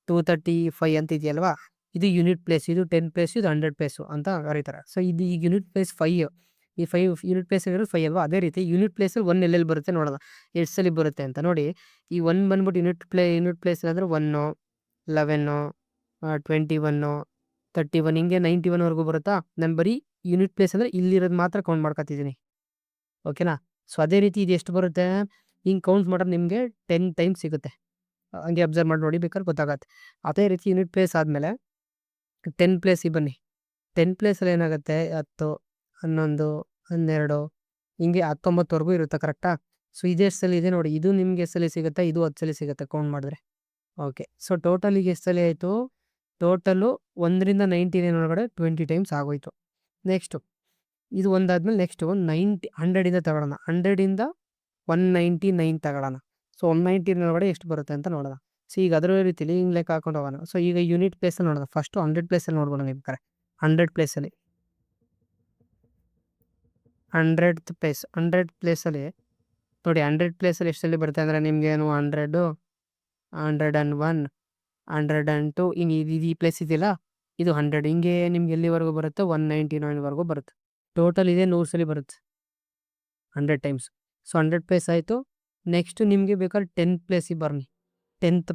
[SPEAKER 1] 235 ಅಂತ ಇದೆಯಲ್ವಾ, ಇದು ಯೂನಿಟ್ ಪ್ಲೇಸ್, ಇದು 10 ಪ್ಲೇಸ್, ಇದು 100 ಪ್ಲೇಸು ಅಂತ ಕರೀತಾರೆ. ಸೊ ಇದು ಈ ಯೂನಿಟ್ ಪ್ಲೇಸ್ 5, ಈ 5 ಯೂನಿಟ್ ಪ್ಲೇಸ್ ಇರೋದು 5 ಅಲ್ವಾ? ಅದೇ ರೀತಿ ಯೂನಿಟ್ ಪ್ಲೇಸಲ್ಲಿ 1 ಎಲ್ಲೆಲ್ಲಿ ಬರುತ್ತೆ ನೋಡೋಣ, ಎಷ್ಟು ಸಲ ಬರುತ್ತೆ ಅಂತ. ನೋಡಿ, ಈ 1 ಬಂದ್ಬಿಟ್ಟು ಯೂನಿಟ್ ಪ್ಲೇಸ್ ಅಂದರೆ 1 11 21 31 ಹಿಂಗೆ 91 ಬರುತ್ತಾ? ನಾನು ಬರೀ ಯೂನಿಟ್ ಪ್ಲೇಸ್ ಅಂದರೆ ಇಲ್ಲಿರೋದು ಮಾತ್ರ ಕೌಂಟ್ ಮಾಡ್ಕೊತಿದ್ದೀನಿ, ಓಕೆನಾ? ಸೊ ಅದೇ ರೀತಿ ಇದು ಎಷ್ಟು ಬರುತ್ತೆ ಹಿಂಗೆ ಕೌಂಟ್ ಮಾಡಿದ್ರೆ ನಿಮಗೆ 10 ಟೈಮ್ಸ್ ಸಿಗುತ್ತೆ. ಹಂಗೆ ಅಬ್ಸರ್ವ್ ಮಾಡಿ ನೋಡಿ, ಬೇಕಾದ್ರೆ ಗೊತ್ತಾಗತ್ತೆ. ಅದೇ ರೀತಿ ಯೂನಿಟ್ ಪ್ಲೇಸ್ ಆದಮೇಲೆ 10 ಪ್ಲೇಸಿಗೆ ಬನ್ನಿ. 10 ಪ್ಲೇಸಲ್ಲಿ ಏನಾಗುತ್ತೆ 10 11 12 ಹಿಂಗೆ 19ವರೆಗೂ ಇರುತ್ತೆ, ಕರೆಕ್ಟಾ? ಸೊ ಇದು ಎಷ್ಟು ಸಲ ಇದೆ ನೋಡಿ, ಇದು ನಿಮ್ಗೆ ಎಷ್ಟು ಸಲ ಸಿಗುತ್ತೆ, ಇದು 10 ಸಲ ಸಿಗುತ್ತೆ ಕೌಂಟ್ ಮಾಡಿದ್ರೆ. ಓಕೆ, ಸೊ ಟೋಟಲಿಗೆ ಎಷ್ಟು ಸಲ ಆಯಿತು? ಟೋಟಲು 1ರಿಂದ 99 ಒಳಗಡೆ 20 ಟೈಮ್ಸ್ ಆಗೋಯ್ತು. ನೆಕ್ಸ್ಟು ಇದು ಒಂದಾದ್ಮೇಲೆ ನೆಕ್ಸ್ಟು 100ಇಂದ ತಗೊಳ್ಳೋಣ. 100ಇಂದ 199 ತಗೊಳ್ಳೋಣ. ಸೊ 199 ಒಳಗಡೆ ಎಷ್ಟು ಬರುತ್ತೆ ಅಂತ ನೋಡೋಣ. ಸೊ ಈಗ ಅದರ ರೀತಿಲಿ ಹಿಂಗೆ ಲೆಕ್ಕ ಹಾಕೊಂಡು ಹೋಗೋಣ. ಸೊ ಈಗ ಯೂನಿಟ್ ಪ್ಲೇಸಲ್ಲಿ ನೋಡೋಣ. ಫಸ್ಟು 100 ಪ್ಲೇಸಲ್ಲಿ ನೋಡ್ಬೋಣ ಬೇಕಾರೆ. 100 ಪ್ಲೇಸಲ್ಲಿ 100 ಪ್ಲೇಸಲ್ಲಿ ನೋಡಿ, 100 ಪ್ಲೇಸಲ್ಲಿ ಎಷ್ಟು ಸಲ ಬರುತ್ತೆ ಅಂದರೆ ನಿಮಗೇನು 100 101 102 ಹಿಂಗೆ ಈ ಪ್ಲೇಸ್ ಇದೆಯಲ್ಲ, ಇದು 100 ಹಿಂಗೆ ನಿಮ್ಗೆ ಎಲ್ಲಿವರೆಗೂ ಬರುತ್ತೆ 199ವರೆಗೂ ಬರುತ್ತೆ. ಟೋಟಲ್ ಇದೆ 100 ಸಲ ಬರುತ್ತೆ 100 ಟೈಮ್ಸ್. ಸೊ 100 ಪ್ಲೇಸ್ ಆಯಿತು. ನೆಕ್ಸ್ಟು ನಿಮಗೆ ಬೇಕಾದ್ರೆ 10 ಪ್ಲೇಸಿಗೆ ಬನ್ನಿ. 10th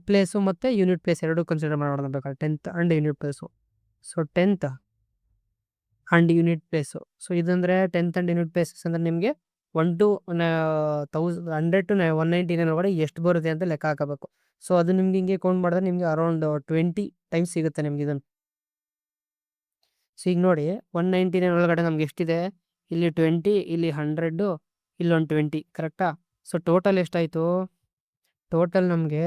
[SPEAKER 1] ಪ್ಲೇಸು ಮತ್ತು ಯೂನಿಟ್ ಪ್ಲೇಸ್ ಎರಡೂ ಕನ್ಸಿಡರ್ ಮಾಡೋಣ ಬೇಕಾದ್ರೆ, 10th and unit place. So 10th and unit place. So ಇದಂದರೆ 10th ಆ್ಯಂಡ್ ಯೂನಿಟ್ ಪ್ಲೇಸಸ್ ಅಂದರೆ ನಿಮಗೆ 1 to 100 to 199 ಒಳಗಡೆ ಎಷ್ಟು ಬರುತ್ತೆ ಅಂತ ಲೆಕ್ಕ ಹಾಕಬೇಕು. ಸೊ ಅದು ನಿಮ್ಗೆ ಹಿಂಗೆ ಕೌಂಟ್ ಮಾಡಿದ್ರೆ ನಿಮಗೆ ಅರೌಂಡ್ 20 ಟೈಮ್ಸ್ ಸಿಗುತ್ತೆ ನಿಮ್ಗೆ ಇದನ್ನು. ಸೊ ಈಗ ನೋಡಿ 199 ಒಳಗಡೆ ನಮ್ಗೆ ಎಷ್ಟಿದೆ, ಇಲ್ಲಿ 20, ಇಲ್ಲಿ 100, ಇಲ್ಲೊಂದು 20, ಕರೆಕ್ಟಾ? ಸೊ ಟೋಟಲ್ ಎಷ್ಟಾಯಿತು? ಟೋಟಲ್ ನಮಗೆ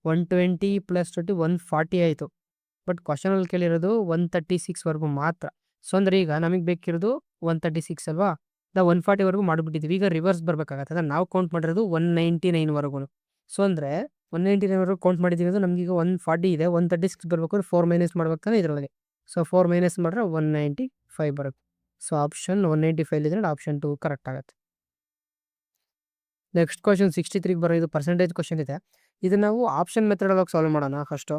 [SPEAKER 1] 120 + 20 140 ಆಯಿತು. ಬಟ್ ಕ್ವಶನಲ್ಲಿ ಕೇಳಿರೋದು 136ವರೆಗೂ ಮಾತ್ರ. ಸೊ ಅಂದರೆ ಈಗ ನಮಗೆ ಬೇಕಿರೋದು 136 ಅಲ್ವಾ? 140ವರೆಗೂ ಮಾಡಿಬಿಟ್ಟಿದ್ವಿ. ಈಗ ರಿವರ್ಸ್ ಬರಬೇಕಾಗತ್ತೆ. ಅಂದರೆ ನಾವು ಕೌಂಟ್ ಮಾಡಿರೋದು 199ವರೆಗೂ. ಸೊ ಅಂದರೆ 199ವರೆಗೂ ಕೌಂಟ್ ಮಾಡಿದ್ದೀವಿ ಅಂದರೆ ನಮಗೀಗ 140 ಇದೆ, 136 ಬರಬೇಕು ಅಂದರೆ 4 ಮೈನಸ್ ಮಾಡ್ಬೇಕು ತಾನೆ ಇದರೊಳಗೆ. ಸೊ 4 ಮೈನಸ್ ಮಾಡಿದ್ರೆ 195 ಬರುತ್ತೆ. ಸೊ ಆಪ್ಷನ್ 195 ಇದ್ರೆ ಆಪ್ಷನ್ 2 ಕರೆಕ್ಟ್ ಆಗುತ್ತೆ. ನೆಕ್ಸ್ಟ್ ಕ್ವಶನ್ 63 ಬರೋ ಇದು ಪರ್ಸೆಂಟೇಜ್ ಕ್ವಶನ್ ಇದೆ. ಇದು ನಾವು ಆಪ್ಷನ್ ಮೆಥಡ್ ಒಳಗೆ ಸಾಲ್ವ್ ಮಾಡೋಣ first.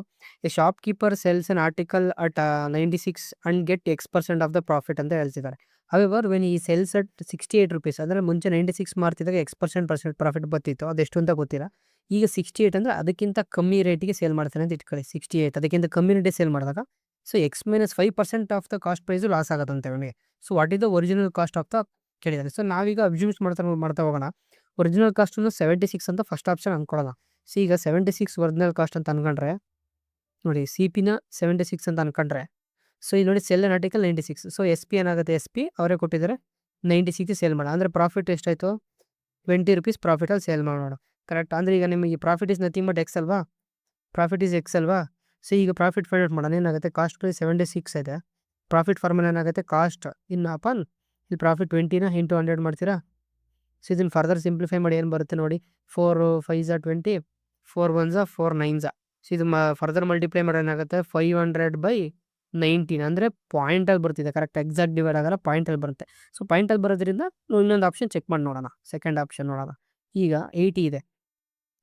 [SPEAKER 1] A shop keeper cells an article at 96 and get X% of the profit ಅಂತ ಹೇಳ್ತಿದ್ದಾರೆ. However when he cells at 68 rupees ಅಂದರೆ ಮುಂಚೆ 96 ಮಾರ್ತಿದಾಗ X% ಪ್ರಾಫಿಟ್ ಬರ್ತಿತ್ತು, ಅದೆಷ್ಟು ಅಂತ ಗೊತ್ತಿಲ್ಲ. ಈಗ 68 ಅಂದರೆ ಅದಕ್ಕಿಂತ ಕಮ್ಮಿ ರೇಟಿಗೆ ಸೇಲ್ ಮಾಡ್ತಾನೆ ಅಂತ ಇಟ್ಕೊಳ್ಳಿ. 68 ಅದಕ್ಕಿಂತ ಕಮ್ಮಿ ರೇಟಿಗೆ ಸೇಲ್ ಮಾಡಿದಾಗ so X-5% of the cost price loss ಆಗುತ್ತೆ ಅವನಿಗೆ. So what is the original cost of the ಕೇಳಿದ್ದಾರೆ. ಸೊ ನಾವೀಗ ಅಬ್ಸ್ಯೂಮ್ಸ್ ಮಾಡ್ತಾ ಹೋಗೋಣ. ಒರಿಜಿನಲ್ ಕಾಸ್ಟನ್ನು 76 ಅಂತ ಫಸ್ಟ್ ಆಪ್ಷನ್ ಅನ್ಕೊಳ್ಳೋಣ. ಸೊ ಈಗ 76 ಒರಿಜಿನಲ್ ಕಾಸ್ಟ್ ಅಂತ ಅನ್ಕೊಂಡ್ರೆ ನೋಡಿ, ಸಿ ಪಿನ 76 ಅಂತ ಅನ್ಕೊಂಡ್ರೆ, ಸೊ ಇಲ್ಲಿ ನೋಡಿ cell an article 96. So S P ಏನಾಗುತ್ತೆ, ಎಸ್ ಪಿ ಅವರೇ ಕೊಟ್ಟಿದ್ದಾರೆ 96 ಸೇಲ್ ಮಾಡೋಣ. ಅಂದರೆ ಪ್ರಾಫಿಟ್ ಎಷ್ಟಾಯಿತು, 20 ರುಪೀಸ್ ಪ್ರಾಫಿಟಲ್ಲಿ ಸೇಲ್ ಮಾಡೋಣ. ಕರೆಕ್ಟ್. ಅಂದರೆ ಈಗ ನಿಮಗೆ profit is nothing but X ಅಲ್ವಾ, ಪ್ರಾಫಿಟ್ ಈಸ್ ಎಕ್ಸ್ ಅಲ್ವಾ. ಸೊ ಈಗ ಪ್ರಾಫಿಟ್ ಫೈಂಡ್ ಔಟ್ ಮಾಡೋಣ. ಏನಾಗುತ್ತೆ, ಕಾಸ್ಟ್ ಪ್ರೈಸ್ 76 ಇದೆ, ಪ್ರಾಫಿಟ್ ಫಾರ್ಮುಲಾ ಏನಾಗುತ್ತೆ, ಕಾಸ್ಟ್ ಇನ್ ಅಪಾನ್ ಇಲ್ಲಿ ಪ್ರಾಫಿಟ್ 20ನ ಇಂಟು 100 ಮಾಡ್ತೀರಾ. ಸೊ ಇದನ್ನು ಫರ್ದರ್ ಸಿಂಪ್ಲಿಫೈ ಮಾಡಿ ಏನು ಬರುತ್ತೆ ನೋಡಿ, 4 5 20, 4 1 4 9. ಸೊ ಇದು ಫರ್ದರ್ ಮಲ್ಟಿಪ್ಲೈ ಮಾಡಿ ಏನಾಗುತ್ತೆ, 500/19 ಅಂದರೆ ಪಾಯಿಂಟಲ್ಲಿ ಬರ್ತಿದೆ. ಕರೆಕ್ಟ್, ಎಕ್ಸಾಕ್ಟ್ ಡಿವೈಡ್ ಆಗಲ್ಲ, ಪಾಯಿಂಟಲ್ಲಿ ಬರುತ್ತೆ. ಸೊ ಪಾಯಿಂಟಲ್ಲಿ ಬರೋದ್ರಿಂದ ಇನ್ನೊಂದು ಆಪ್ಷನ್ ಚೆಕ್ ಮಾಡಿ ನೋಡೋಣ, ಸೆಕೆಂಡ್ ಆಪ್ಷನ್ ನೋಡೋಣ. ಈಗ 80 ಇದೆ.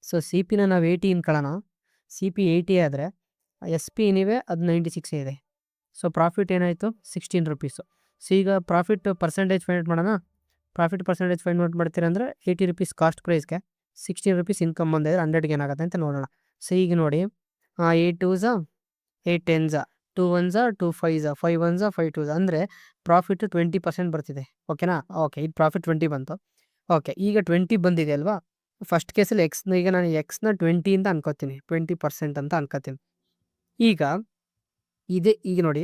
[SPEAKER 1] ಸೊ ಸಿ ಪಿನ ನಾವು 80 ಅನ್ಕೊಳ್ಳೋಣ. ಸಿ ಪಿ 80 ಆದರೆ ಎಸ್ ಪಿ ಏನಿವೆ ಅದು 96 ಇದೆ. ಸೊ ಪ್ರಾಫಿಟ್ ಏನಾಯಿತು, 16 ರುಪೀಸು. ಸೊ ಈಗ ಪ್ರಾಫಿಟ್ ಪರ್ಸೆಂಟೇಜ್ ಫೈಂಡ್ ಔಟ್ ಮಾಡೋಣ. ಪ್ರಾಫಿಟ್ ಪರ್ಸೆಂಟೇಜ್ ಫೈಂಡ್ ಔಟ್ ಮಾಡ್ತೀರ ಅಂದರೆ 80 ರುಪೀಸ್ ಕಾಸ್ಟ್ ಪ್ರೈಸ್ಗೆ 16 ರುಪೀಸ್ ಇನ್ಕಮ್ ಬಂದಿದೆ, 100ಗೆ ಏನಾಗುತ್ತೆ ಅಂತ ನೋಡೋಣ. ಸೊ ಈಗ ನೋಡಿ, 8 2s 8 10s 2 1s 2 5s 5 1s 5 2s ಅಂದರೆ ಪ್ರಾಫಿಟ್ 20% ಬರ್ತಿದೆ. ಓಕೆನಾ. ಓಕೆ, ಇದು ಪ್ರಾಫಿಟ್ 20 ಬಂತು. ಓಕೆ, ಈಗ 20 ಬಂದಿದೆ ಅಲ್ವಾ. ಫಸ್ಟ್ ಕೇಸಲ್ಲಿ ಈಗ ನಾನು ಎಕ್ಸ್ನ 20 ಅಂತ ಅನ್ಕೋತೀನಿ, 20% ಅಂತ ಅನ್ಕೋತೀನಿ. ಈಗ ಈಗ ನೋಡಿ,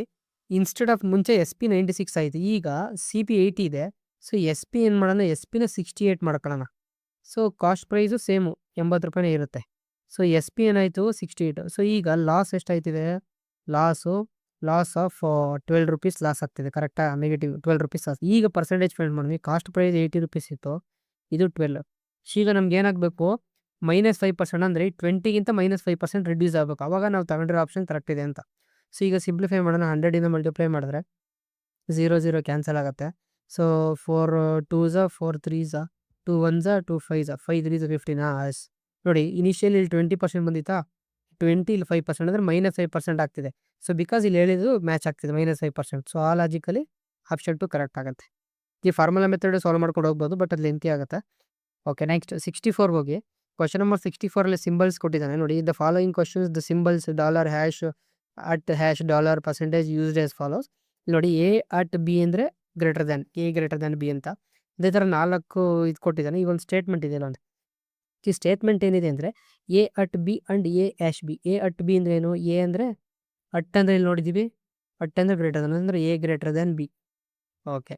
[SPEAKER 1] ಇನ್ಸ್ಟೆಡ್ ಆಫ್ ಮುಂಚೆ ಎಸ್ ಪಿ 96 ಆಯಿತು, ಈಗ ಸಿ ಪಿ 80 ಇದೆ. ಸೊ ಎಸ್ ಪಿ ಏನು ಮಾಡೋಣ, ಎಸ್ ಪಿನ 68 ಮಾಡ್ಕೊಳ್ಳೋಣ. ಸೊ ಕಾಸ್ಟ್ ಪ್ರೈಸು ಸೇಮು 80 ರೂಪಾಯಿನೇ ಇರುತ್ತೆ. ಸೊ ಎಸ್ ಪಿ ಏನಾಯಿತು, 68. ಸೊ ಈಗ ಲಾಸ್ ಎಷ್ಟಾಯ್ತಿದೆ, ಲಾಸ್ ಆಫ್ 12 ರುಪೀಸ್ ಲಾಸ್ ಆಗ್ತಿದೆ. ಕರೆಕ್ಟಾ, ನೆಗೆಟಿವ್ 12 ರುಪೀಸ್ ಲಾಸ್. ಈಗ ಪರ್ಸೆಂಟೇಜ್ ಫೈಂಡ್ ಮಾಡಿದ್ವಿ, ಕಾಸ್ಟ್ ಪ್ರೈಸ್ 80 ರುಪೀಸ್ ಇತ್ತು, ಇದು 12. ಸೊ ಈಗ ನಮ್ಗೆ ಏನಾಗಬೇಕು, -5% ಅಂದರೆ 20ಗಿಂತ -5% ರಿಡ್ಯೂಸ್ ಆಗಬೇಕು. ಅವಾಗ ನಾವು ತಗೊಂಡಿರೋ ಆಪ್ಷನ್ ಕರೆಕ್ಟ್ ಇದೆ ಅಂತ. ಸೊ ಈಗ ಸಿಂಪ್ಲಿಫೈ ಮಾಡೋಣ. 100ಇಂದ ಮಲ್ಟಿಪ್ಲೈ ಮಾಡಿದ್ರೆ 0 0 ಕ್ಯಾನ್ಸಲ್ ಆಗುತ್ತೆ. So 4 2s 4 3s 2 1s 2 5s 5 3s 15. ನೋಡಿ, ಇನಿಷಿಯಲಿ ಇಲ್ಲಿ 20% ಬಂದಿತ್ತಾ, 20 ಇಲ್ಲಿ 5% ಅಂದರೆ -5% ಆಗ್ತಿದೆ. ಸೊ ಬಿಕಾಸ್ ಇಲ್ಲಿ ಹೇಳಿದ್ದು ಮ್ಯಾಚ್ ಆಗ್ತಿದೆ, -5%. ಸೊ ಆ ಲಾಜಿಕಲಿ ಆಪ್ಷನ್ 2 ಕರೆಕ್ಟ್ ಆಗುತ್ತೆ. ಈ ಫಾರ್ಮುಲಾ ಮೆಥಡ್ ಸಾಲ್ವ್ ಮಾಡ್ಕೊಂಡು ಹೋಗ್ಬೋದು, ಬಟ್ ಅದು ಲೆಂತಿ ಆಗುತ್ತೆ. ಓಕೆ, ನೆಕ್ಸ್ಟ್ 64 ಹೋಗಿ. ಕ್ವಶನ್ ನಂಬರ್ 64ಅಲ್ಲಿ ಸಿಂಬಲ್ಸ್ ಕೊಟ್ಟಿದ್ದಾನೆ ನೋಡಿ. The following questions the symbols $, $, percentage used as follows. ನೋಡಿ, ಎ ಅಟ್ ಬಿ ಅಂದರೆ ಗ್ರೇಟರ್ ದ್ಯಾನ್ ಬಿ ಅಂತ. ಇದೇ ಥರ 4 ಇದು ಕೊಟ್ಟಿದ್ದಾನೆ. ಈ ಒಂದು ಸ್ಟೇಟ್ಮೆಂಟ್ ಇದೆ ನೋಡಿ. ಈ ಸ್ಟೇಟ್ಮೆಂಟ್ ಏನಿದೆ ಅಂದರೆ A at B and A ash B. A at B ಅಂದರೆ ಏನು, ಎ ಅಂದರೆ ಅಟ್ ಅಂದರೆ ಇಲ್ಲಿ ನೋಡಿದ್ದೀವಿ, ಅಟ್ ಅಂದರೆ ಗ್ರೇಟರ್ ದನ್ ಅಂದರೆ A greater than B. Okay,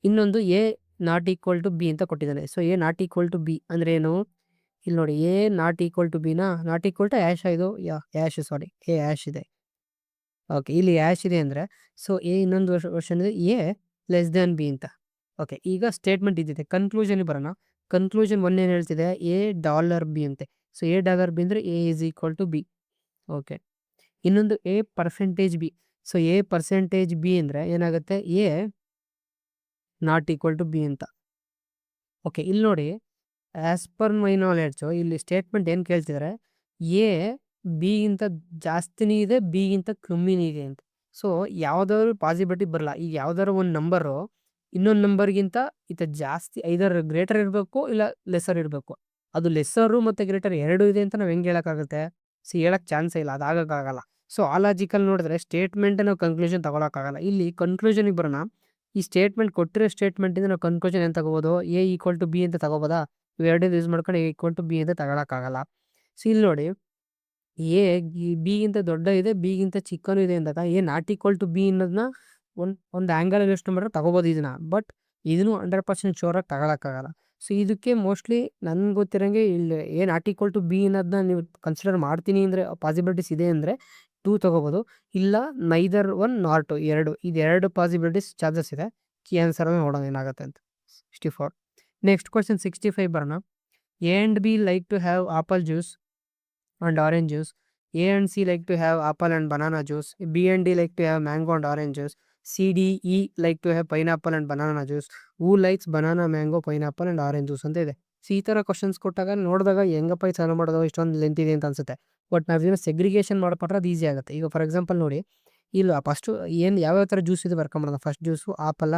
[SPEAKER 1] ಇನ್ನೊಂದು A not equal to B ಅಂತ ಕೊಟ್ಟಿದ್ದಾನೆ. So A not equal to B ಅಂದರೆ ಏನು, ಇಲ್ಲಿ ನೋಡಿ, ಎ ನಾಟ್ ಈಕ್ವಲ್ ಟು ಬಿನ ನಾಟ್ ಈಕ್ವಲ್ ಟು ಆ್ಯಶ್ ಇದು ಎ ಆ್ಯಶ್ ಇದೆ. ಓಕೆ, ಇಲ್ಲಿ ಆ್ಯಶ್ ಇದೆ ಅಂದರೆ ಸೊ ಎ ಇನ್ನೊಂದು ವರ್ಷನ್ ಇದೆ, ಎ ಲೆಸ್ ದ್ಯಾನ್ ಬಿ ಅಂತ. ಓಕೆ, ಈಗ ಸ್ಟೇಟ್ಮೆಂಟ್ ಇದ್ದಿದೆ. ಕನ್ಕ್ಲೂಷನ್ಗೆ ಬರೋಣ. ಕನ್ಕ್ಲೂಷನ್ 1 ಏನು ಹೇಳ್ತಿದೆ, $ಬಿ ಅಂತೆ. ಸೊ $ಬಿ ಅಂದರೆ A is equal to B. Okay, ಇನ್ನೊಂದು A percentage B. So A percentage B ಅಂದರೆ ಏನಾಗುತ್ತೆ, A not equal to B ಅಂತ. ಓಕೆ, ಇಲ್ಲಿ ನೋಡಿ, ಆ್ಯಸ್ ಪರ್ ಮೈ ನಾಲೆಡ್ಜು ಇಲ್ಲಿ ಸ್ಟೇಟ್ಮೆಂಟ್ ಏನು ಕೇಳ್ತಿದ್ದಾರೆ, ಎ ಬಿಗಿಂತ ಜಾಸ್ತಿನೇ ಇದೆ, ಬಿಗಿಂತ ಕಮ್ಮಿನೇ ಇದೆ ಅಂತ. ಸೊ ಯಾವುದಾದ್ರು ಪಾಸಿಬಿಲಿಟಿ ಬರಲ್ಲ. ಈಗ ಯಾವುದಾದ್ರು ಒಂದು ನಂಬರು ಇನ್ನೊಂದು ನಂಬರ್ಗಿಂತ ಜಾಸ್ತಿ ಐದರ್ ಗ್ರೇಟರ್ ಇರಬೇಕು, ಇಲ್ಲ ಲೆಸ್ಸರ್ ಇರಬೇಕು. ಅದು ಲೆಸ್ಸರು ಮತ್ತು ಗ್ರೇಟರ್ ಎರಡೂ ಇದೆ ಅಂತ ನಾವು ಹೆಂಗೆ ಹೇಳೋಕ್ಕಾಗುತ್ತೆ, ಹೇಳೋಕ್ಕೆ ಚಾನ್ಸೇ ಇಲ್ಲ, ಅದು ಆಗೋಕ್ಕಾಗಲ್ಲ. ಸೊ ಆ ಲಾಜಿಕಲ್ಲಿ ನೋಡಿದ್ರೆ ಸ್ಟೇಟ್ಮೆಂಟ್ ನಾವು ಕನ್ಕ್ಲೂಷನ್ ತೊಗೊಳಕ್ಕಾಗಲ್ಲ. ಇಲ್ಲಿ ಕನ್ಕ್ಲೂಷನಿಗೆ ಬರೋಣ. ಈ ಸ್ಟೇಟ್ಮೆಂಟ್ ಕೊಟ್ಟಿರೋ ಸ್ಟೇಟ್ಮೆಂಟಿಂದ ನಾವು ಕನ್ಕ್ಲೂಷನ್ ಏನು ತಗೋಬೋದು, ಎ ಈಕ್ವಲ್ ಟು ಬಿ ಅಂತ ತಗೋಬೋದಾ, ಇವೆರಡೂ ಯೂಸ್ ಮಾಡ್ಕೊಂಡು ಎ ಈಕ್ವಲ್ ಟು ಬಿ ಅಂತ ತಗೊಳಕ್ಕಾಗಲ್ಲ. ಸೊ ಇಲ್ಲಿ ನೋಡಿ, ಎ ಬಿಗಿಂತ ದೊಡ್ಡ ಇದೆ, ಬಿಗಿಂತ ಚಿಕ್ಕನೂ ಇದೆ ಅಂದಾಗ A not equal to B ಅನ್ನೋದನ್ನ ಒಂದು ಆ್ಯಂಗಲಲ್ಲಿ ಯೋಚನೆ ಮಾಡಿದ್ರೆ ತಗೋಬೋದು ಇದನ್ನ. ಬಟ್ ಇದನ್ನು 100% ಶೋರಾಗಿ ತಗೊಳಕ್ಕಾಗಲ್ಲ. ಸೊ ಇದಕ್ಕೆ ಮೋಸ್ಟ್ಲಿ ನನ್ಗೆ ಗೊತ್ತಿರೋಂಗೆ ಇಲ್ಲಿ A not equal to B ಅನ್ನೋದನ್ನ ನೀವು ಕನ್ಸಿಡರ್ ಮಾಡ್ತೀನಿ ಅಂದರೆ ಪಾಸಿಬಿಲಿಟೀಸ್ ಇದೆ ಅಂದರೆ 2 ತೊಗೋಬೋದು, ಇಲ್ಲ ನೈದರ್ 1 ನಾರ್ 2 ಎರಡು ಪಾಸಿಬಿಲಿಟೀಸ್ ಚಾನ್ಸಸ್ ಇದೆ. ಕೀ ಆನ್ಸರನ್ನು ನೋಡೋಣ ಏನಾಗುತ್ತೆ ಅಂತ. 64. ನೆಕ್ಸ್ಟ್ ಕ್ವಶನ್ 65 ಬರೋಣ. A and B like to have apple juice and orange juice. A and C like to have apple and banana juice. B and D like to have mango and orange juice. C, D, E like to have pineapple and banana juice. Who likes banana, mango, pineapple and orange juice ಅಂತ ಇದೆ. So ಈ ಥರ questions ಕೊಟ್ಟಾಗ ನೋಡಿದಾಗ ಹೆಂಗಪ್ಪ ಇದು solve ಮಾಡೋದು ಇಷ್ಟೊಂದು ಲೆಂತ್ ಇದೆ ಅಂತ ಅನ್ಸುತ್ತೆ. ಬಟ್ ನಾವೇನೋ ಸೆಗ್ರಿಗೇಷನ್ ಮಾಡ್ಕೊಂಡ್ರೆ ಅದು ಈಸಿ ಆಗುತ್ತೆ. ಈಗ ಫಾರ್ ಎಕ್ಸಾಂಪಲ್ ನೋಡಿ, ಇಲ್ಲ ಫಸ್ಟು ಏನು ಯಾವ್ಯಾವ ಥರ ಜ್ಯೂಸ್ ಇದೆ ಬರ್ಕೊಂಬಿಡೋಣ. ಫಸ್ಟ್ ಜ್ಯೂಸು ಆಪಲ್ಲ.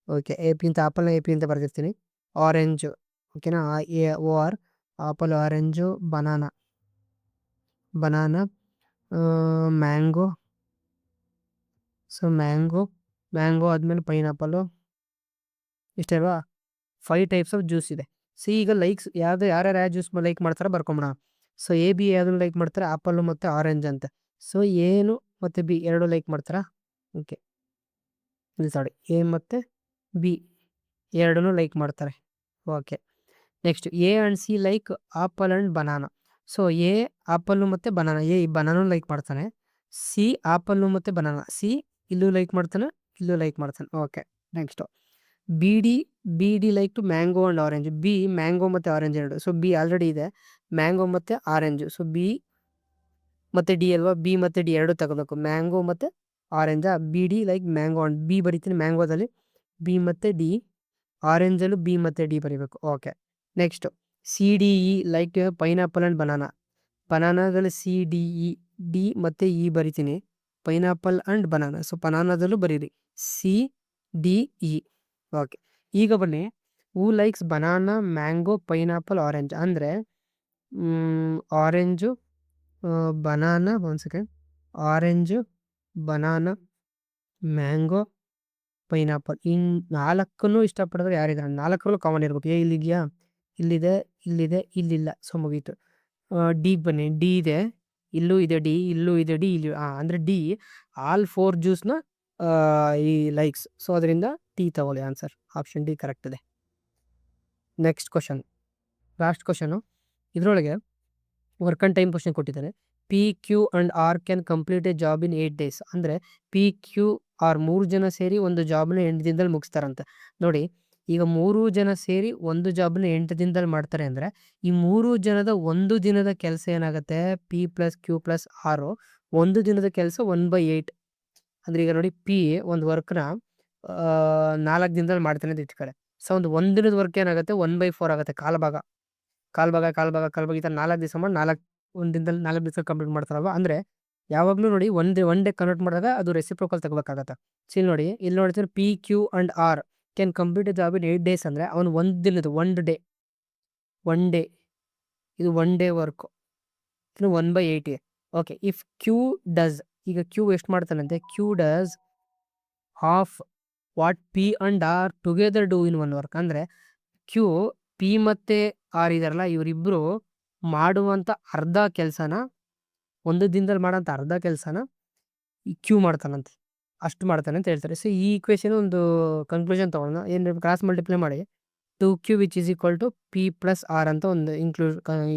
[SPEAKER 1] ಓಕೆ, ಎ ಪಿ ಅಂತ ಆಪಲ್ನ ಎ ಪಿ ಅಂತ ಬರ್ದಿರ್ತೀನಿ. ಆರೆಂಜು, ಓಕೆನಾ, AOR, apple, orange, banana, mango. So mango ಆದಮೇಲೆ ಪೈನಾಪಲ್ಲು, ಇಷ್ಟೇ ಅಲ್ವಾ? 5 ಟೈಪ್ಸ್ ಆಫ್ ಜ್ಯೂಸ್ ಇದೆ. ಸೊ ಈಗ ಲೈಕ್ಸ್ ಯಾರ್ಯಾರು ಯಾವ ಜ್ಯೂಸ್ ಲೈಕ್ ಮಾಡ್ತಾರೆ ಬರ್ಕೊಂಬಿಡೋಣ. ಸೊ AB ಯಾವ್ದನ್ನು ಲೈಕ್ ಮಾಡ್ತಾರೆ? ಆಪಲ್ಲು ಮತ್ತು ಆರೆಂಜ್ ಅಂತ. ಸೊ ಏನು ಮತ್ತು B ಎರಡು ಲೈಕ್ ಮಾಡ್ತಾರಾ? ಓಕೆ, ಇಲ್ಲಿ ಸಾರಿ, A ಮತ್ತು B ಎರಡನ್ನೂ ಲೈಕ್ ಮಾಡ್ತಾರೆ. Okay, next A and C like apple and banana. So A apple ಮತ್ತು ಬನಾನಾ, A ಬನಾನೂ ಲೈಕ್ ಮಾಡ್ತಾನೆ. C ಆಪಲ್ಲು ಮತ್ತು ಬನಾನಾ, C ಇಲ್ಲೂ ಲೈಕ್ ಮಾಡ್ತಾನೆ, ಇಲ್ಲೂ ಲೈಕ್ ಮಾಡ್ತಾನೆ. Okay, next B D like to mango and orange. B mango ಮತ್ತು orange ಎರಡು. ಸೊ B ಆಲ್ರೆಡಿ ಇದೆ, ಮ್ಯಾಂಗೋ ಮತ್ತು ಆರೆಂಜು. ಸೊ B ಮತ್ತು D ಅಲ್ವಾ? B ಮತ್ತು D ಎರಡು ತಗೋಬೇಕು, ಮ್ಯಾಂಗೋ ಮತ್ತು ಆರೆಂಜಾ. BD like mango and B ಬರಿತೀನಿ ಮ್ಯಾಂಗೋದಲ್ಲಿ, B ಮತ್ತು D. ಆರೆಂಜಲ್ಲೂ B ಮತ್ತು D ಬರೀಬೇಕು. Okay, next CDE like pineapple and banana. ಬನಾನಾದಲ್ಲಿ CDE, D ಮತ್ತು E ಬರಿತೀನಿ, ಪೈನಾಪಲ್ ಆ್ಯಂಡ್ ಬನಾನಾ. ಸೊ ಬನಾನಾದಲ್ಲೂ ಬರೀರಿ CDE. ಓಕೆ, ಈಗ ಬನ್ನಿ, who likes banana, mango, pineapple, orange. ಅಂದರೆ ಆರೆಂಜು, ಬನಾನಾ, ಒಂದು second, orange, banana, mango, pineapple. ಇನ್ನು 4 ಇಷ್ಟಪಡೋರು ಯಾರಿದ್ದಾರೆ? 4ರಲ್ಲೂ ಕಾಮನ್ ಇರ್ಬೇಕು. ಇಲ್ಲಿದೆಯಾ? ಇಲ್ಲಿದೆ, ಇಲ್ಲಿದೆ, ಇಲ್ಲಿಲ್ಲ. ಸೊ ಮುಗೀತು. ಡಿ ಬನ್ನಿ, ಡಿ ಇದೆ, ಇಲ್ಲೂ ಇದೆ ಡಿ, ಇಲ್ಲೂ ಇದೆ ಡಿ, ಇಲ್ಲಿ ಅಂದರೆ ಡಿ ಆಲ್ 4 ಜ್ಯೂಸ್ನ ಈ ಲೈಕ್ಸ್. ಸೊ ಅದರಿಂದ ಟಿ ತಗೊಳ್ಳಿ ಆನ್ಸರ್. ಆಪ್ಷನ್ ಡಿ ಕರೆಕ್ಟ್ ಇದೆ. Next question, last question. ಇದರೊಳಗೆ ವರ್ಕ್ ಆ್ಯಂಡ್ ಟೈಮ್ ಕ್ವಶನ್ ಕೊಟ್ಟಿದ್ದಾರೆ. P, Q and R can complete a job in 8 days. ಅಂದರೆ P, Q, R 3 ಜನ ಸೇರಿ ಒಂದು ಜಾಬ್ನ 8 ದಿನದಲ್ಲಿ ಮುಗಿಸ್ತಾರಂತೆ. ನೋಡಿ, ಈಗ 3 ಜನ ಸೇರಿ ಒಂದು ಜಾಬ್ನ 8 ದಿನದಲ್ಲಿ ಮಾಡ್ತಾರೆ ಅಂದರೆ ಈ 3 ಜನದ ಒಂದು ದಿನದ ಕೆಲಸ ಏನಾಗುತ್ತೆ? P+Q+R ಒಂದು ದಿನದ ಕೆಲಸ 1/8. ಅಂದರೆ ಈಗ ನೋಡಿ, P ಒಂದು ವರ್ಕ್ನ 4 ದಿನದಲ್ಲಿ ಮಾಡ್ತಾನೆ ಅಂತ ಇಟ್ಕೊಳ್ಳಿ. ಸೊ ಒಂದು ದಿನದ ವರ್ಕ್ ಏನಾಗುತ್ತೆ? 1/4 ಆಗುತ್ತೆ. ಕಾಲ್ಭಾಗ ಈ ಥರ 4 ದಿವಸ ಮಾಡಿ ಒಂದು ದಿನದಲ್ಲಿ 4 ದಿವಸ ಕಂಪ್ಲೀಟ್ ಮಾಡ್ತಾರಲ್ವ. ಅಂದರೆ ಯಾವಾಗಲೂ ನೋಡಿ, ಒನ್ ಡೇ ಕನ್ವರ್ಟ್ ಮಾಡಿದಾಗ ಅದು ರೆಸಿಪ್ರೋಕಲ್ ತಗೋಬೇಕಾಗತ್ತೆ. ಸೊ ಇಲ್ಲಿ ನೋಡ್ತೀನಿ P, Q and R can complete a job in 8 days. ಅಂದರೆ ಅವನು ಒಂದು ದಿನದ ಒನ್ ಡೇ ಇದು 1 day work 1/8. Okay, if Q does, ಈಗ Q ಎಷ್ಟು ಮಾಡ್ತಾನಂತೆ? Q does half what P and R together do in 1 work. ಅಂದರೆ Q, P ಮತ್ತು R ಇದಾರಲ್ಲ, ಇವರಿಬ್ಬರು ಮಾಡುವಂಥ ಅರ್ಧ ಕೆಲಸನ, ಒಂದು ದಿನದಲ್ಲಿ ಮಾಡೋಂಥ ಅರ್ಧ ಕೆಲಸನ Q ಮಾಡ್ತಾನಂತೆ, ಅಷ್ಟು ಮಾಡ್ತಾನೆ ಅಂತ ಹೇಳ್ತಾರೆ. ಸೊ ಈ ಈಕ್ವೇಷನ್ ಒಂದು ಕನ್ಕ್ಲೂಷನ್ ತೊಗೊಳ್ಳೋಣ. ಏನು ಕ್ರಾಸ್ ಮಲ್ಟಿಪ್ಲೈ ಮಾಡಿ 2Q which is equal to P+R ಅಂತ ಒಂದು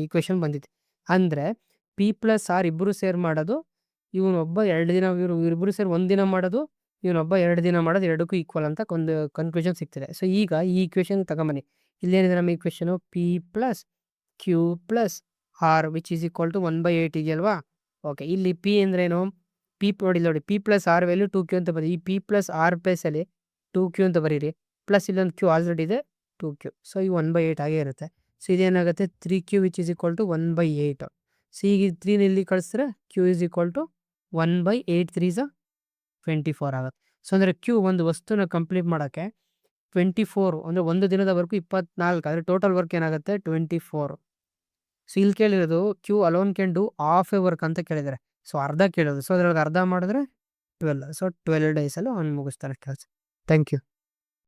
[SPEAKER 1] ಈಕ್ವೇಷನ್ ಬಂದಿದೆ. ಅಂದರೆ P+R ಇಬ್ಬರು ಸೇರಿ ಮಾಡೋದು, ಇವನೊಬ್ಬ 2 ದಿನ, ಇವರಿಬ್ಬರು ಸೇರಿ 1 ದಿನ ಮಾಡೋದು, ಇವನೊಬ್ಬ 2 ದಿನ ಮಾಡೋದು, ಎರಡಕ್ಕೂ ಈಕ್ವಲ್ ಅಂತ ಒಂದು ಕನ್ಕ್ಲೂಷನ್ ಸಿಗ್ತಿದೆ. ಸೊ ಈಗ ಈ ಈಕ್ವೇಷನ್ ತಗೊಂಬನ್ನಿ. ಇಲ್ಲೇನಿದೆ ನಮ್ಮ equation? P+Q+R which is equal to 1/8 ಇದೆಯಲ್ವಾ? ಓಕೆ, ಇಲ್ಲಿ P ಅಂದ್ರೇನು? ನೋಡಿ P+R ವ್ಯಾಲ್ಯೂ 2Q ಅಂತ ಬರೀ. ಈ P+R ಪ್ಲೇಸಲ್ಲಿ 2Q ಅಂತ ಬರೀರಿ, ಪ್ಲಸ್ ಇಲ್ಲೊಂದು Q ಆಲ್ರೆಡಿ ಇದೆ 2Q. ಸೊ ಈ 1/8 ಆಗೇ ಇರುತ್ತೆ. ಸೊ ಇದೇನಾಗುತ್ತೆ? 3Q which is equal to 1/8. So ಈಗ 3 ಇಲ್ಲಿ ಕಳಿಸಿದ್ರೆ Q is equal to 1/8 3 is 24 ಆಗುತ್ತೆ. ಸೊ ಅಂದರೆ Q ಒಂದು ವಸ್ತುನ ಕಂಪ್ಲೀಟ್ ಮಾಡೋಕ್ಕೆ 24, ಅಂದರೆ ಒಂದು ದಿನದ ವರ್ಕು 24, ಅಂದರೆ ಟೋಟಲ್ ವರ್ಕ್ ಏನಾಗುತ್ತೆ? 24. ಸೊ ಇಲ್ಲಿ ಕೇಳಿರೋದು Q alone can do half A work ಅಂತ ಕೇಳಿದ್ದಾರೆ. ಸೊ ಅರ್ಧ ಕೇಳೋದು. ಸೊ ಅದ್ರೊಳಗೆ ಅರ್ಧ ಮಾಡಿದ್ರೆ 12. ಸೊ 12 ಡೇಸಲ್ಲೂ ಅವ್ನು ಮುಗಿಸ್ತಾನೆ ಕೆಲಸ. Thank you.